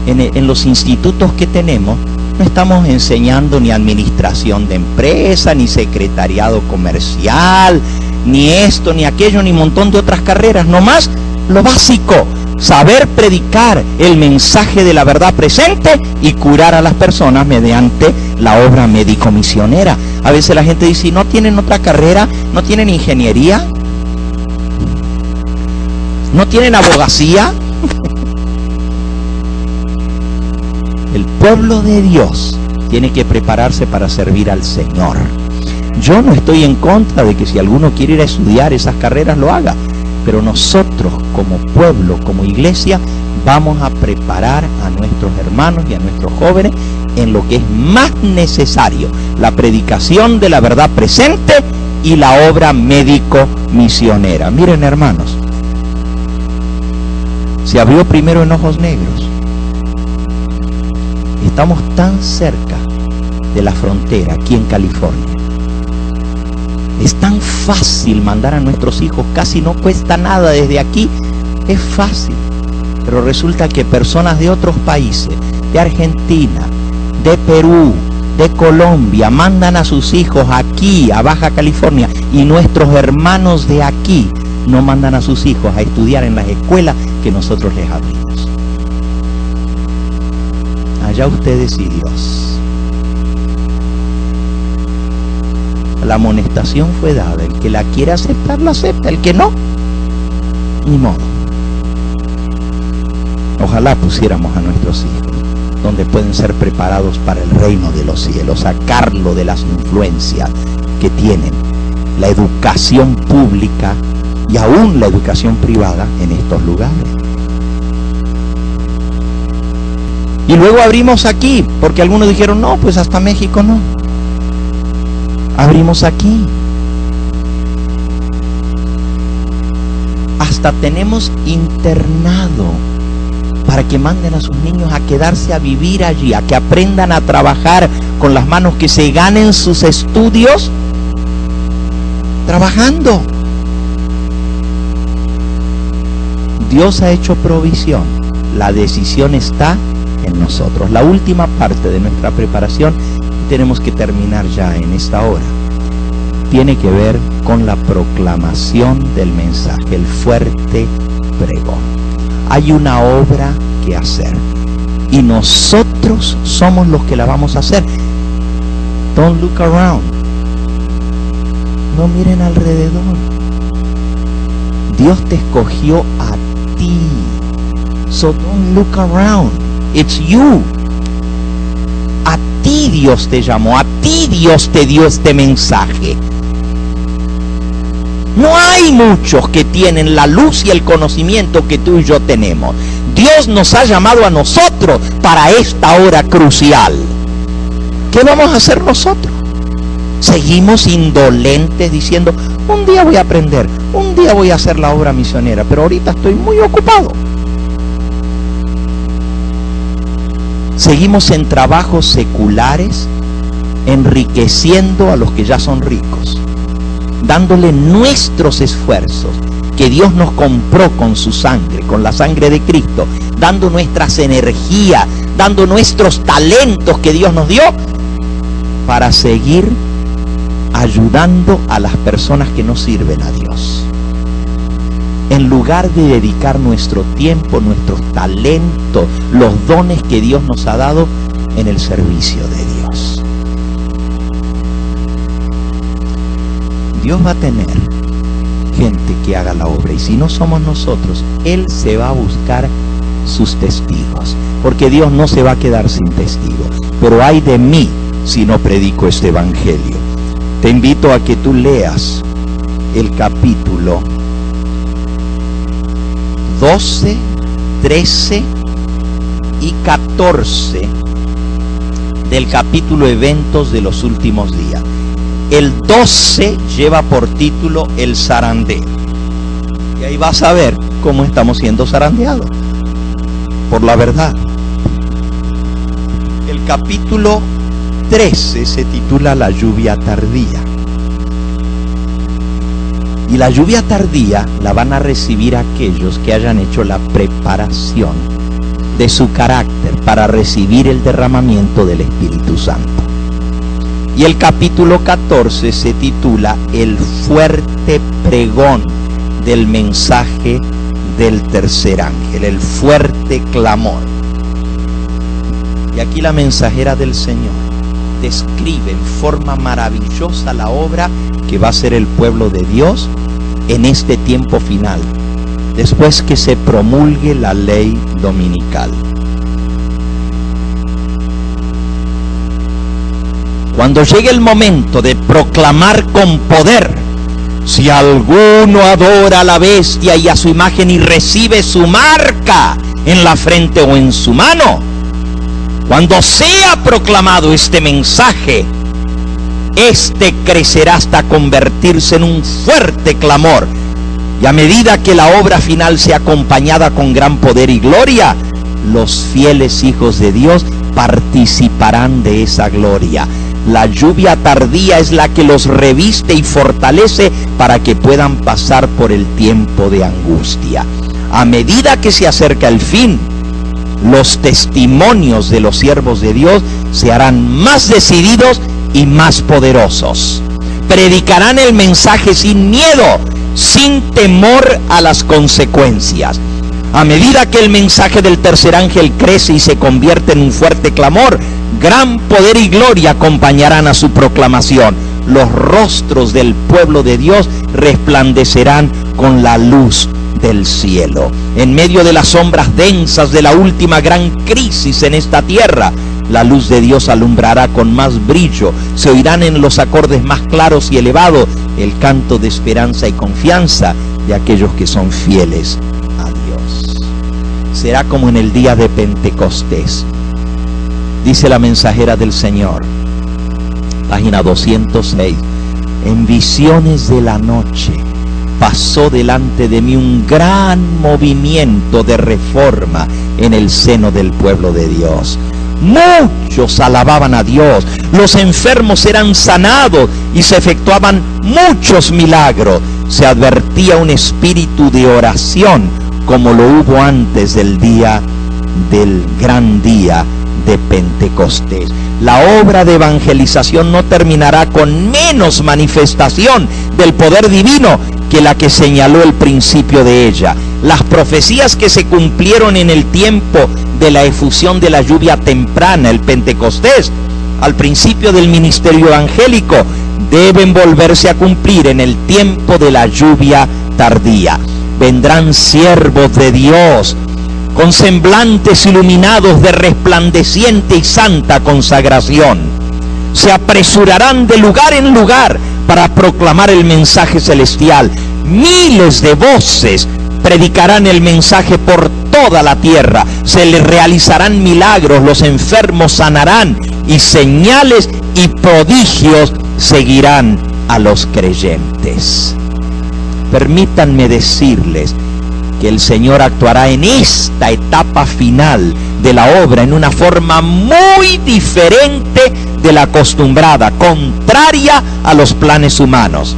en los institutos que tenemos no estamos enseñando ni administración de empresa, ni secretariado comercial, ni esto, ni aquello, ni un montón de otras carreras? Nomás lo básico: saber predicar el mensaje de la verdad presente y curar a las personas mediante la obra médico-misionera. A veces la gente dice: ¿no tienen otra carrera? ¿No tienen ingeniería? ¿No tienen abogacía? El pueblo de Dios tiene que prepararse para servir al Señor. Yo no estoy en contra de que si alguno quiere ir a estudiar esas carreras lo haga, pero nosotros como pueblo, como iglesia, vamos a preparar a nuestros hermanos y a nuestros jóvenes en lo que es más necesario: la predicación de la verdad presente y la obra médico-misionera. Miren, hermanos, se abrió primero en Ojos Negros. Estamos tan cerca de la frontera aquí en California. Es tan fácil mandar a nuestros hijos, casi no cuesta nada desde aquí, es fácil. Pero resulta que personas de otros países, de Argentina, de Perú, de Colombia, mandan a sus hijos aquí a Baja California, y nuestros hermanos de aquí no mandan a sus hijos a estudiar en las escuelas que nosotros les abrimos. Allá ustedes y Dios. La amonestación fue dada: el que la quiere aceptar, la acepta; el que no, ni modo. Ojalá pusiéramos a nuestros hijos donde pueden ser preparados para el reino de los cielos, sacarlo de las influencias que tienen la educación pública y aún la educación privada en estos lugares. Y luego abrimos aquí, porque algunos dijeron: no, pues hasta México no. Abrimos aquí. Hasta tenemos internado para que manden a sus niños a quedarse a vivir allí, a que aprendan a trabajar con las manos, que se ganen sus estudios trabajando. Dios ha hecho provisión. La decisión está en nosotros. La última parte de nuestra preparación, tenemos que terminar ya en esta hora, tiene que ver con la proclamación del mensaje, el fuerte pregón. Hay una obra que hacer y nosotros somos los que la vamos a hacer. Don't look around. No miren alrededor. Dios te escogió a ti. So don't look around. It's you. A ti Dios te llamó, a ti Dios te dio este mensaje. No hay muchos que tienen la luz y el conocimiento que tú y yo tenemos. Dios nos ha llamado a nosotros para esta hora crucial. ¿Qué vamos a hacer nosotros? Seguimos indolentes diciendo, un día voy a aprender, un día voy a hacer la obra misionera, pero ahorita estoy muy ocupado. Seguimos en trabajos seculares, enriqueciendo a los que ya son ricos, dándole nuestros esfuerzos que Dios nos compró con su sangre, con la sangre de Cristo, dando nuestras energías, dando nuestros talentos que Dios nos dio para seguir ayudando a las personas que no sirven a Dios. En lugar de dedicar nuestro tiempo, nuestros talentos, los dones que Dios nos ha dado en el servicio de Dios. Dios va a tener gente que haga la obra, y si no somos nosotros, Él se va a buscar sus testigos, porque Dios no se va a quedar sin testigos. Pero ay de mí si no predico este evangelio. Te invito a que tú leas el capítulo 12, 13 y 14 del capítulo Eventos de los Últimos Días. El 12 lleva por título El zarandeo. Y ahí vas a ver cómo estamos siendo zarandeados por la verdad. El capítulo 13 se titula La lluvia tardía. Y la lluvia tardía la van a recibir aquellos que hayan hecho la preparación de su carácter para recibir el derramamiento del Espíritu Santo. Y el capítulo 14 se titula El fuerte pregón del mensaje del tercer ángel, el fuerte clamor. Y aquí la mensajera del Señor describe en forma maravillosa la obra que va a hacer el pueblo de Dios en este tiempo final, después que se promulgue la ley dominical. Cuando llegue el momento de proclamar con poder, si alguno adora a la bestia y a su imagen y recibe su marca en la frente o en su mano, cuando sea proclamado este mensaje, este crecerá hasta convertirse en un fuerte clamor. Y a medida que la obra final sea acompañada con gran poder y gloria, los fieles hijos de Dios participarán de esa gloria. La lluvia tardía es la que los reviste y fortalece para que puedan pasar por el tiempo de angustia. A medida que se acerca el fin, los testimonios de los siervos de Dios se harán más decididos y más poderosos. Predicarán el mensaje sin miedo, sin temor a las consecuencias. A medida que el mensaje del tercer ángel crece y se convierte en un fuerte clamor, gran poder y gloria acompañarán a su proclamación. Los rostros del pueblo de Dios resplandecerán con la luz del cielo. En medio de las sombras densas de la última gran crisis en esta tierra, la luz de Dios alumbrará con más brillo. Se oirán en los acordes más claros y elevados el canto de esperanza y confianza de aquellos que son fieles a Dios. Será como en el día de Pentecostés. Dice la mensajera del Señor, página 206, en visiones de la noche pasó delante de mí un gran movimiento de reforma en el seno del pueblo de Dios. Muchos alababan a Dios, los enfermos eran sanados y se efectuaban muchos milagros. Se advertía un espíritu de oración como lo hubo antes del gran día de Pentecostés. La obra de evangelización no terminará con menos manifestación del poder divino que la que señaló el principio de ella. Las profecías que se cumplieron en el tiempo de la efusión de la lluvia temprana, el Pentecostés, al principio del ministerio evangélico, deben volverse a cumplir en el tiempo de la lluvia tardía. Vendrán siervos de Dios con semblantes iluminados de resplandeciente y santa consagración. Se apresurarán de lugar en lugar para proclamar el mensaje celestial. Miles de voces predicarán el mensaje por toda la tierra, se les realizarán milagros, los enfermos sanarán y señales y prodigios seguirán a los creyentes. Permítanme decirles que el Señor actuará en esta etapa final de la obra en una forma muy diferente de la acostumbrada, contraria a los planes humanos.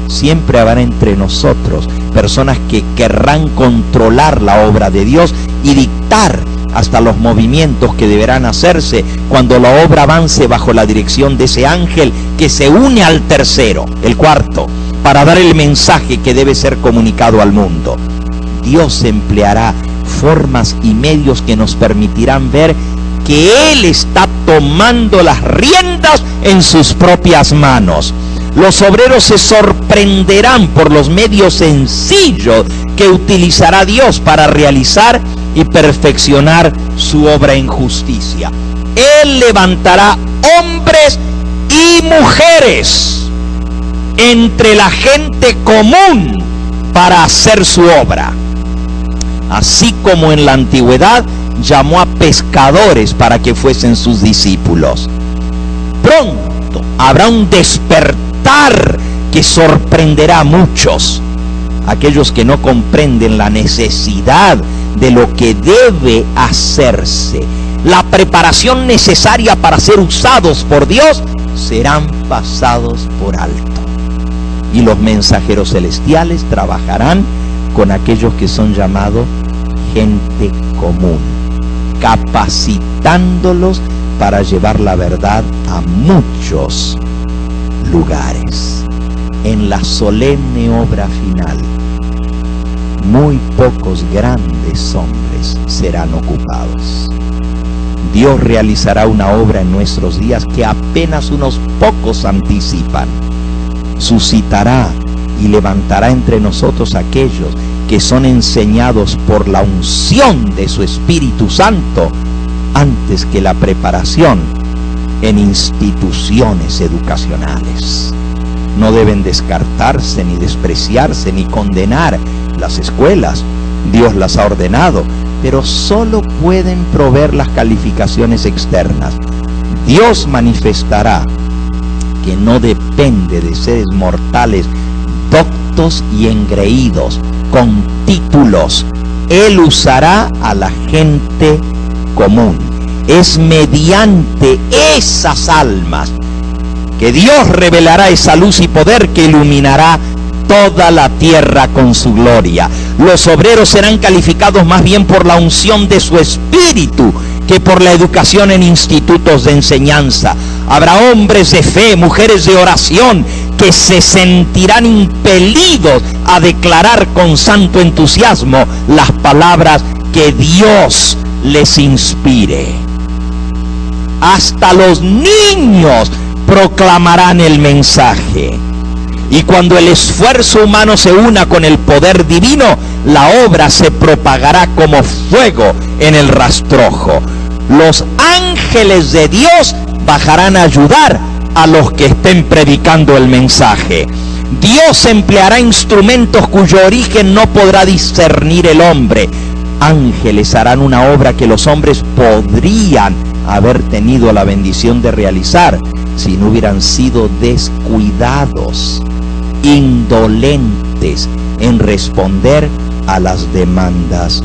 Siempre habrá entre nosotros personas que querrán controlar la obra de Dios y dictar hasta los movimientos que deberán hacerse cuando la obra avance bajo la dirección de ese ángel que se une al tercero, el cuarto, para dar el mensaje que debe ser comunicado al mundo. Dios empleará formas y medios que nos permitirán ver que Él está tomando las riendas en sus propias manos. Los obreros se sorprenderán por los medios sencillos que utilizará Dios para realizar y perfeccionar su obra en justicia. Él levantará hombres y mujeres entre la gente común para hacer su obra. Así como en la antigüedad llamó a pescadores para que fuesen sus discípulos. Pronto habrá un despertar que sorprenderá a muchos. Aquellos que no comprenden la necesidad de lo que debe hacerse, la preparación necesaria para ser usados por Dios, serán pasados por alto. Y los mensajeros celestiales trabajarán con aquellos que son llamados gente común, capacitándolos para llevar la verdad a muchos lugares. En la solemne obra final, muy pocos grandes hombres serán ocupados. Dios realizará una obra en nuestros días que apenas unos pocos anticipan. Suscitará y levantará entre nosotros aquellos que son enseñados por la unción de su Espíritu Santo antes que la preparación en instituciones educacionales. No deben descartarse, ni despreciarse, ni condenar las escuelas. Dios las ha ordenado, pero solo pueden proveer las calificaciones externas. Dios manifestará que no depende de seres mortales doctos y engreídos con títulos. Él usará a la gente común. Es mediante esas almas que Dios revelará esa luz y poder que iluminará toda la tierra con su gloria. Los obreros serán calificados más bien por la unción de su espíritu que por la educación en institutos de enseñanza. Habrá hombres de fe, mujeres de oración, que se sentirán impelidos a declarar con santo entusiasmo las palabras que Dios les inspire. Hasta los niños proclamarán el mensaje. Y cuando el esfuerzo humano se una con el poder divino, la obra se propagará como fuego en el rastrojo. Los ángeles de Dios bajarán a ayudar a los que estén predicando el mensaje. Dios empleará instrumentos cuyo origen no podrá discernir el hombre. Ángeles harán una obra que los hombres podrían haber tenido la bendición de realizar si no hubieran sido descuidados, indolentes en responder a las demandas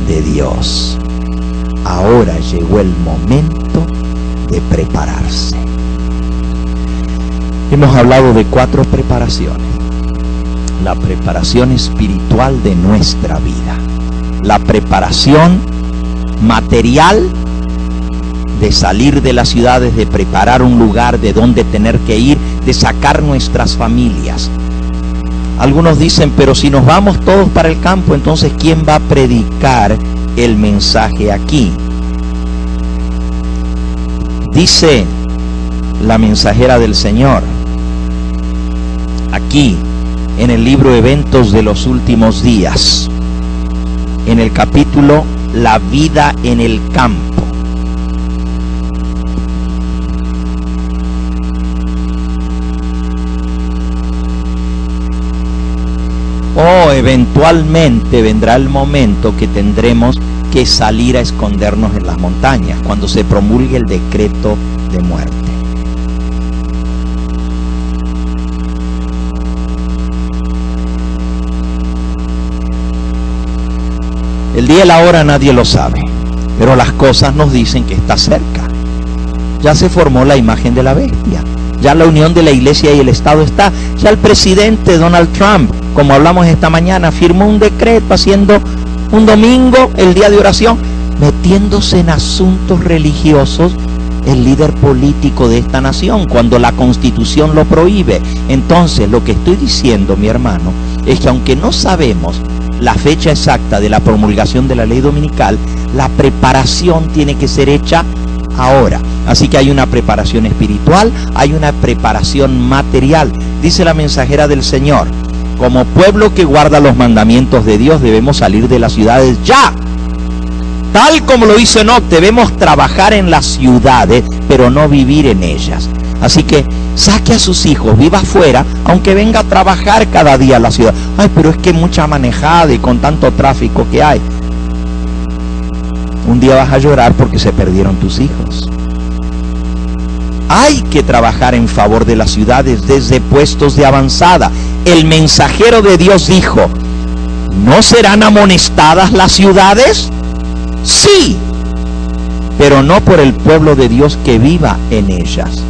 de Dios. Ahora llegó el momento de prepararse. Hemos hablado de 4 preparaciones. La preparación espiritual de nuestra vida, la preparación material de salir de las ciudades, de preparar un lugar de donde tener que ir, de sacar nuestras familias. Algunos dicen, pero si nos vamos todos para el campo, entonces ¿quién va a predicar el mensaje aquí? Dice la mensajera del Señor, aquí en el libro Eventos de los Últimos Días, en el capítulo La vida en el campo. Oh, eventualmente vendrá el momento que tendremos que salir a escondernos en las montañas, cuando se promulgue el decreto de muerte. El día y la hora nadie lo sabe, pero las cosas nos dicen que está cerca. Ya se formó la imagen de la bestia. Ya la unión de la iglesia y el Estado está. Ya el presidente Donald Trump, como hablamos esta mañana, firmó un decreto haciendo un domingo el día de oración, metiéndose en asuntos religiosos, el líder político de esta nación, cuando la Constitución lo prohíbe. Entonces, lo que estoy diciendo, mi hermano, es que aunque no sabemos la fecha exacta de la promulgación de la ley dominical, la preparación tiene que ser hecha ahora. Así que hay una preparación espiritual, hay una preparación material. Dice la mensajera del Señor, como pueblo que guarda los mandamientos de Dios, debemos salir de las ciudades ya. Tal como lo hizo Enoc, debemos trabajar en las ciudades, pero no vivir en ellas. Así que saque a sus hijos, viva afuera, aunque venga a trabajar cada día a la ciudad. Ay, pero es que mucha manejada y con tanto tráfico que hay. Un día vas a llorar porque se perdieron tus hijos. Hay que trabajar en favor de las ciudades desde puestos de avanzada. El mensajero de Dios dijo, ¿no serán amonestadas las ciudades? Sí, pero no por el pueblo de Dios que viva en ellas,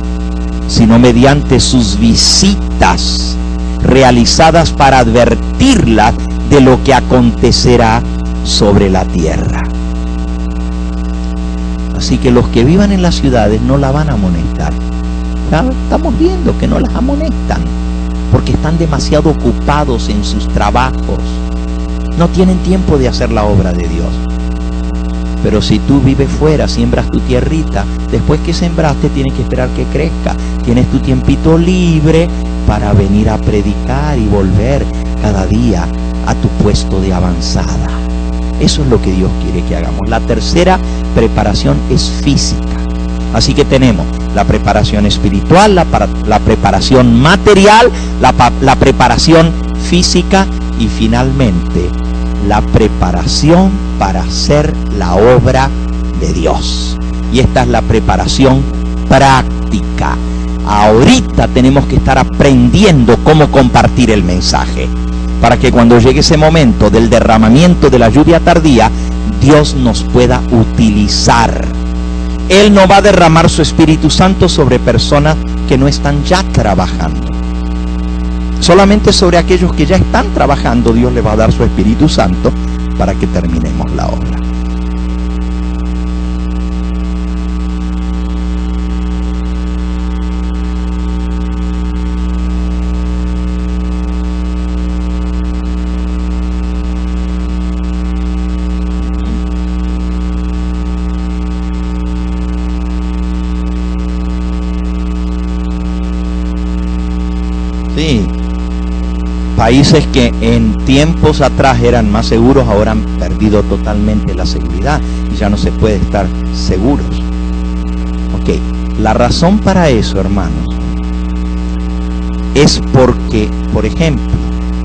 sino mediante sus visitas realizadas para advertirlas de lo que acontecerá sobre la tierra. Así que los que vivan en las ciudades no la van a amonestar. Estamos viendo que no las amonestan, porque están demasiado ocupados en sus trabajos. No tienen tiempo de hacer la obra de Dios. Pero si tú vives fuera, siembras tu tierrita, después que sembraste tienes que esperar que crezca. Tienes tu tiempito libre para venir a predicar y volver cada día a tu puesto de avanzada. Eso es lo que Dios quiere que hagamos. La tercera preparación es física. Así que tenemos la preparación espiritual, la preparación material, la preparación física y finalmente la preparación para hacer la obra de Dios. Y esta es la preparación práctica. Ahorita tenemos que estar aprendiendo cómo compartir el mensaje, para que cuando llegue ese momento del derramamiento de la lluvia tardía, Dios nos pueda utilizar. Él no va a derramar su Espíritu Santo sobre personas que no están ya trabajando. Solamente sobre aquellos que ya están trabajando, Dios le va a dar su Espíritu Santo para que terminemos la obra. Sí. Países que en tiempos atrás eran más seguros, ahora han perdido totalmente la seguridad y ya no se puede estar seguros. Ok, la razón para eso, hermanos, es porque, por ejemplo,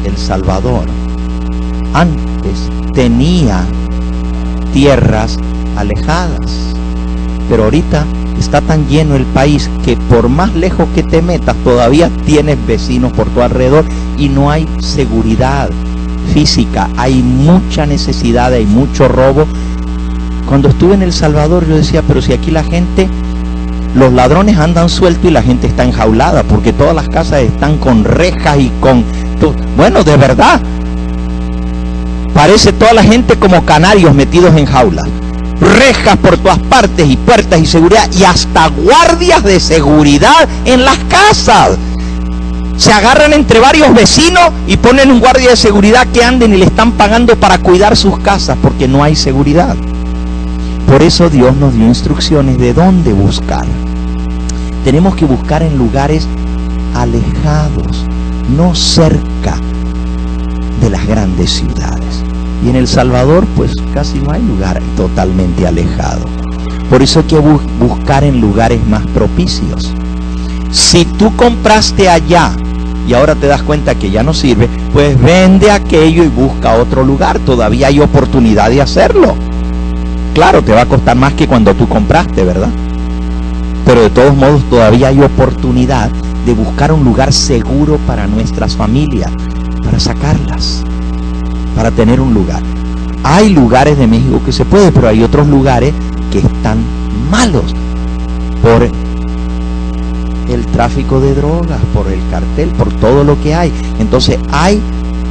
El Salvador antes tenía tierras alejadas, pero ahorita está tan lleno el país que por más lejos que te metas todavía tienes vecinos por tu alrededor y no hay seguridad física, hay mucha necesidad, hay mucho robo. Cuando estuve en El Salvador yo decía, pero si aquí la gente, los ladrones andan sueltos y la gente está enjaulada, porque todas las casas están con rejas y con... Bueno, de verdad, parece toda la gente como canarios metidos en jaulas. Rejas por todas partes y puertas y seguridad y hasta guardias de seguridad en las casas. Se agarran entre varios vecinos y ponen un guardia de seguridad que anden y le están pagando para cuidar sus casas porque no hay seguridad. Por eso Dios nos dio instrucciones de dónde buscar. Tenemos que buscar en lugares alejados, no cerca de las grandes ciudades. Y en El Salvador pues casi no hay lugar totalmente alejado. Por eso hay que buscar en lugares más propicios. Si tú compraste allá y ahora te das cuenta que ya no sirve, pues pues vende aquello y busca otro lugar. Todavía hay oportunidad de hacerlo. Claro, te va a costar más que cuando tú compraste, ¿verdad? Pero de todos modos todavía hay oportunidad de buscar un lugar seguro para nuestras familias, para sacarlas, para tener un lugar. Hay lugares de México que se puede, pero hay otros lugares que están malos por el tráfico de drogas, por el cartel, por todo lo que hay. Entonces hay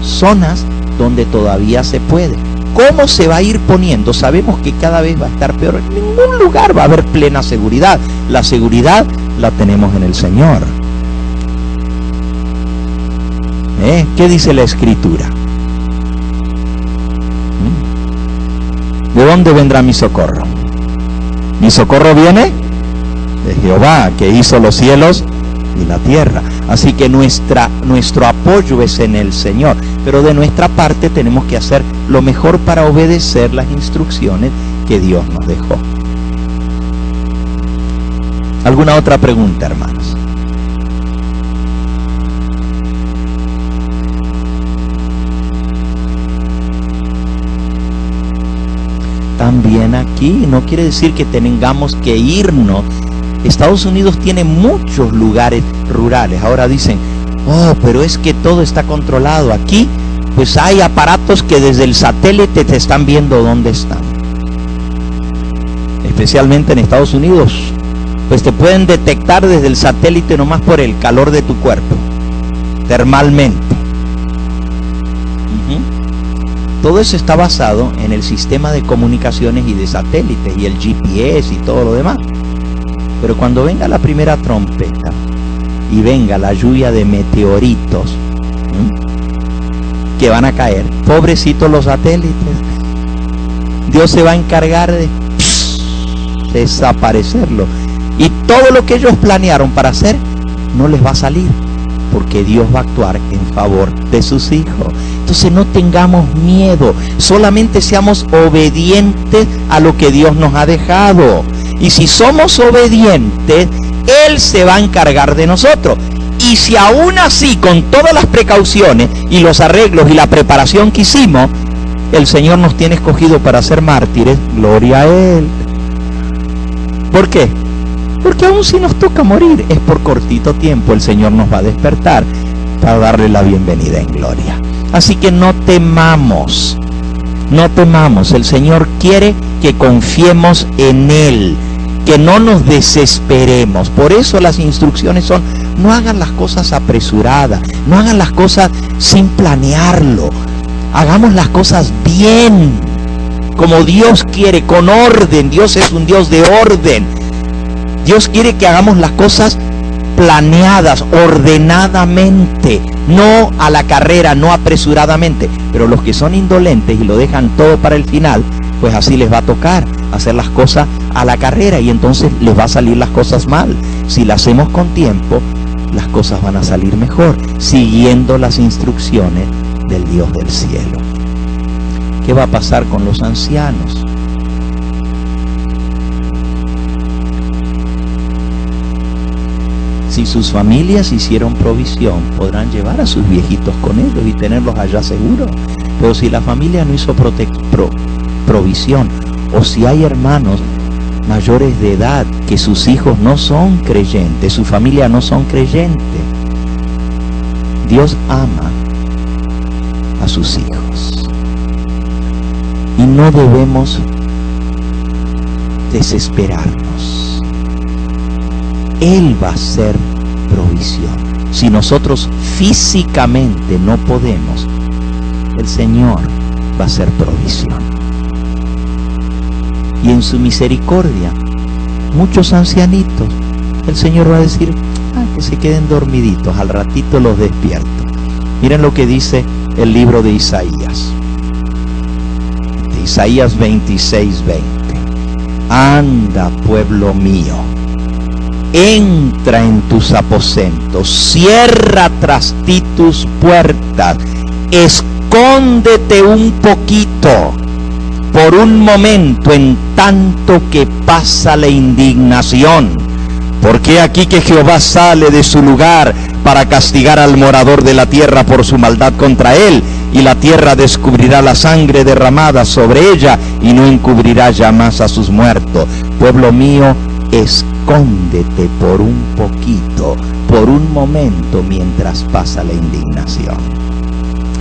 zonas donde todavía se puede. ¿Cómo se va a ir poniendo? Sabemos que cada vez va a estar peor. En ningún lugar va a haber plena seguridad. La seguridad la tenemos en el Señor. ¿Qué dice la Escritura? ¿De dónde vendrá mi socorro? Mi socorro viene de Jehová, que hizo los cielos y la tierra. Así que nuestro apoyo es en el Señor. Pero de nuestra parte tenemos que hacer lo mejor para obedecer las instrucciones que Dios nos dejó. ¿Alguna otra pregunta, hermanos? También aquí no quiere decir que tengamos que irnos. Estados Unidos tiene muchos lugares rurales. Ahora dicen, oh, pero es que todo está controlado. Aquí, pues hay aparatos que desde el satélite te están viendo dónde están. Especialmente en Estados Unidos, pues te pueden detectar desde el satélite nomás por el calor de tu cuerpo, termalmente. Todo eso está basado en el sistema de comunicaciones y de satélites y el GPS y todo lo demás. Pero cuando venga la primera trompeta y venga la lluvia de meteoritos que van a caer, pobrecitos los satélites, Dios se va a encargar de desaparecerlo. Y todo lo que ellos planearon para hacer no les va a salir, porque Dios va a actuar en favor de sus hijos. Entonces no tengamos miedo, solamente seamos obedientes a lo que Dios nos ha dejado. Y si somos obedientes, Él se va a encargar de nosotros. Y si aún así, con todas las precauciones y los arreglos y la preparación que hicimos, el Señor nos tiene escogido para ser mártires, gloria a Él. ¿Por qué? Porque aún si nos toca morir, es por cortito tiempo. El Señor nos va a despertar para darle la bienvenida en gloria. Así que no temamos, no temamos. El Señor quiere que confiemos en Él, que no nos desesperemos. Por eso las instrucciones son: no hagan las cosas apresuradas, no hagan las cosas sin planearlo. Hagamos las cosas bien, como Dios quiere, con orden. Dios es un Dios de orden. Dios quiere que hagamos las cosas planeadas, ordenadamente, no a la carrera, no apresuradamente. Pero los que son indolentes y lo dejan todo para el final, pues así les va a tocar hacer las cosas a la carrera y entonces les va a salir las cosas mal. Si las hacemos con tiempo, las cosas van a salir mejor, siguiendo las instrucciones del Dios del cielo. ¿Qué va a pasar con los ancianos? Si sus familias hicieron provisión, podrán llevar a sus viejitos con ellos y tenerlos allá seguros. Pero si la familia no hizo provisión, o si hay hermanos mayores de edad que sus hijos no son creyentes, su familia no son creyentes, Dios ama a sus hijos. Y no debemos desesperarnos. Él va a hacer provisión. Si nosotros físicamente no podemos, el Señor va a hacer provisión. Y en su misericordia, muchos ancianitos, el Señor va a decir: que se queden dormiditos, al ratito los despierto. Miren lo que dice el libro de Isaías. De Isaías 26:20. Anda, pueblo mío, entra en tus aposentos, cierra tras ti tus puertas, escóndete un poquito, por un momento, en tanto que pasa la indignación, Porque aquí que Jehová sale de su lugar para castigar al morador de la tierra por su maldad contra él, y la tierra descubrirá la sangre derramada sobre ella, y no encubrirá ya más a sus muertos. Pueblo mío, escóndete por un poquito, por un momento, mientras pasa la indignación.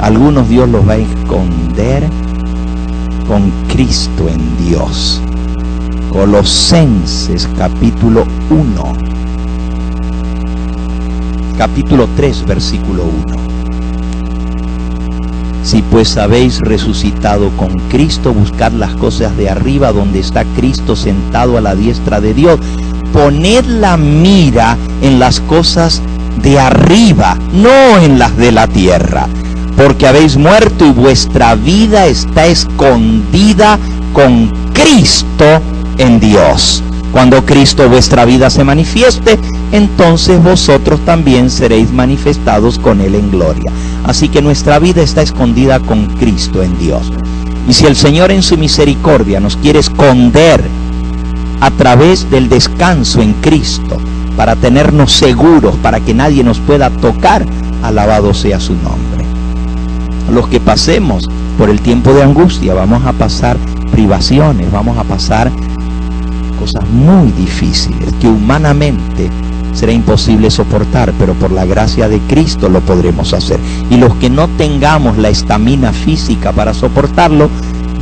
Algunos Dios los va a esconder con Cristo en Dios. Colosenses capítulo 1, capítulo 3, versículo 1. Si pues habéis resucitado con Cristo, buscad las cosas de arriba, donde está Cristo sentado a la diestra de Dios. Poned la mira en las cosas de arriba, no en las de la tierra, porque habéis muerto y vuestra vida está escondida con Cristo en Dios. Cuando Cristo vuestra vida se manifieste, entonces vosotros también seréis manifestados con Él en gloria. Así que nuestra vida está escondida con Cristo en Dios. Y si el Señor en su misericordia nos quiere esconder a través del descanso en Cristo, para tenernos seguros, para que nadie nos pueda tocar, alabado sea su nombre. Los que pasemos por el tiempo de angustia, vamos a pasar privaciones, vamos a pasar cosas muy difíciles que humanamente será imposible soportar, pero por la gracia de Cristo lo podremos hacer. Y los que no tengamos la estamina física para soportarlo,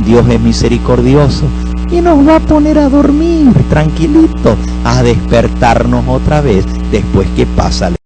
Dios es misericordioso y nos va a poner a dormir tranquilito, a despertarnos otra vez después que pasa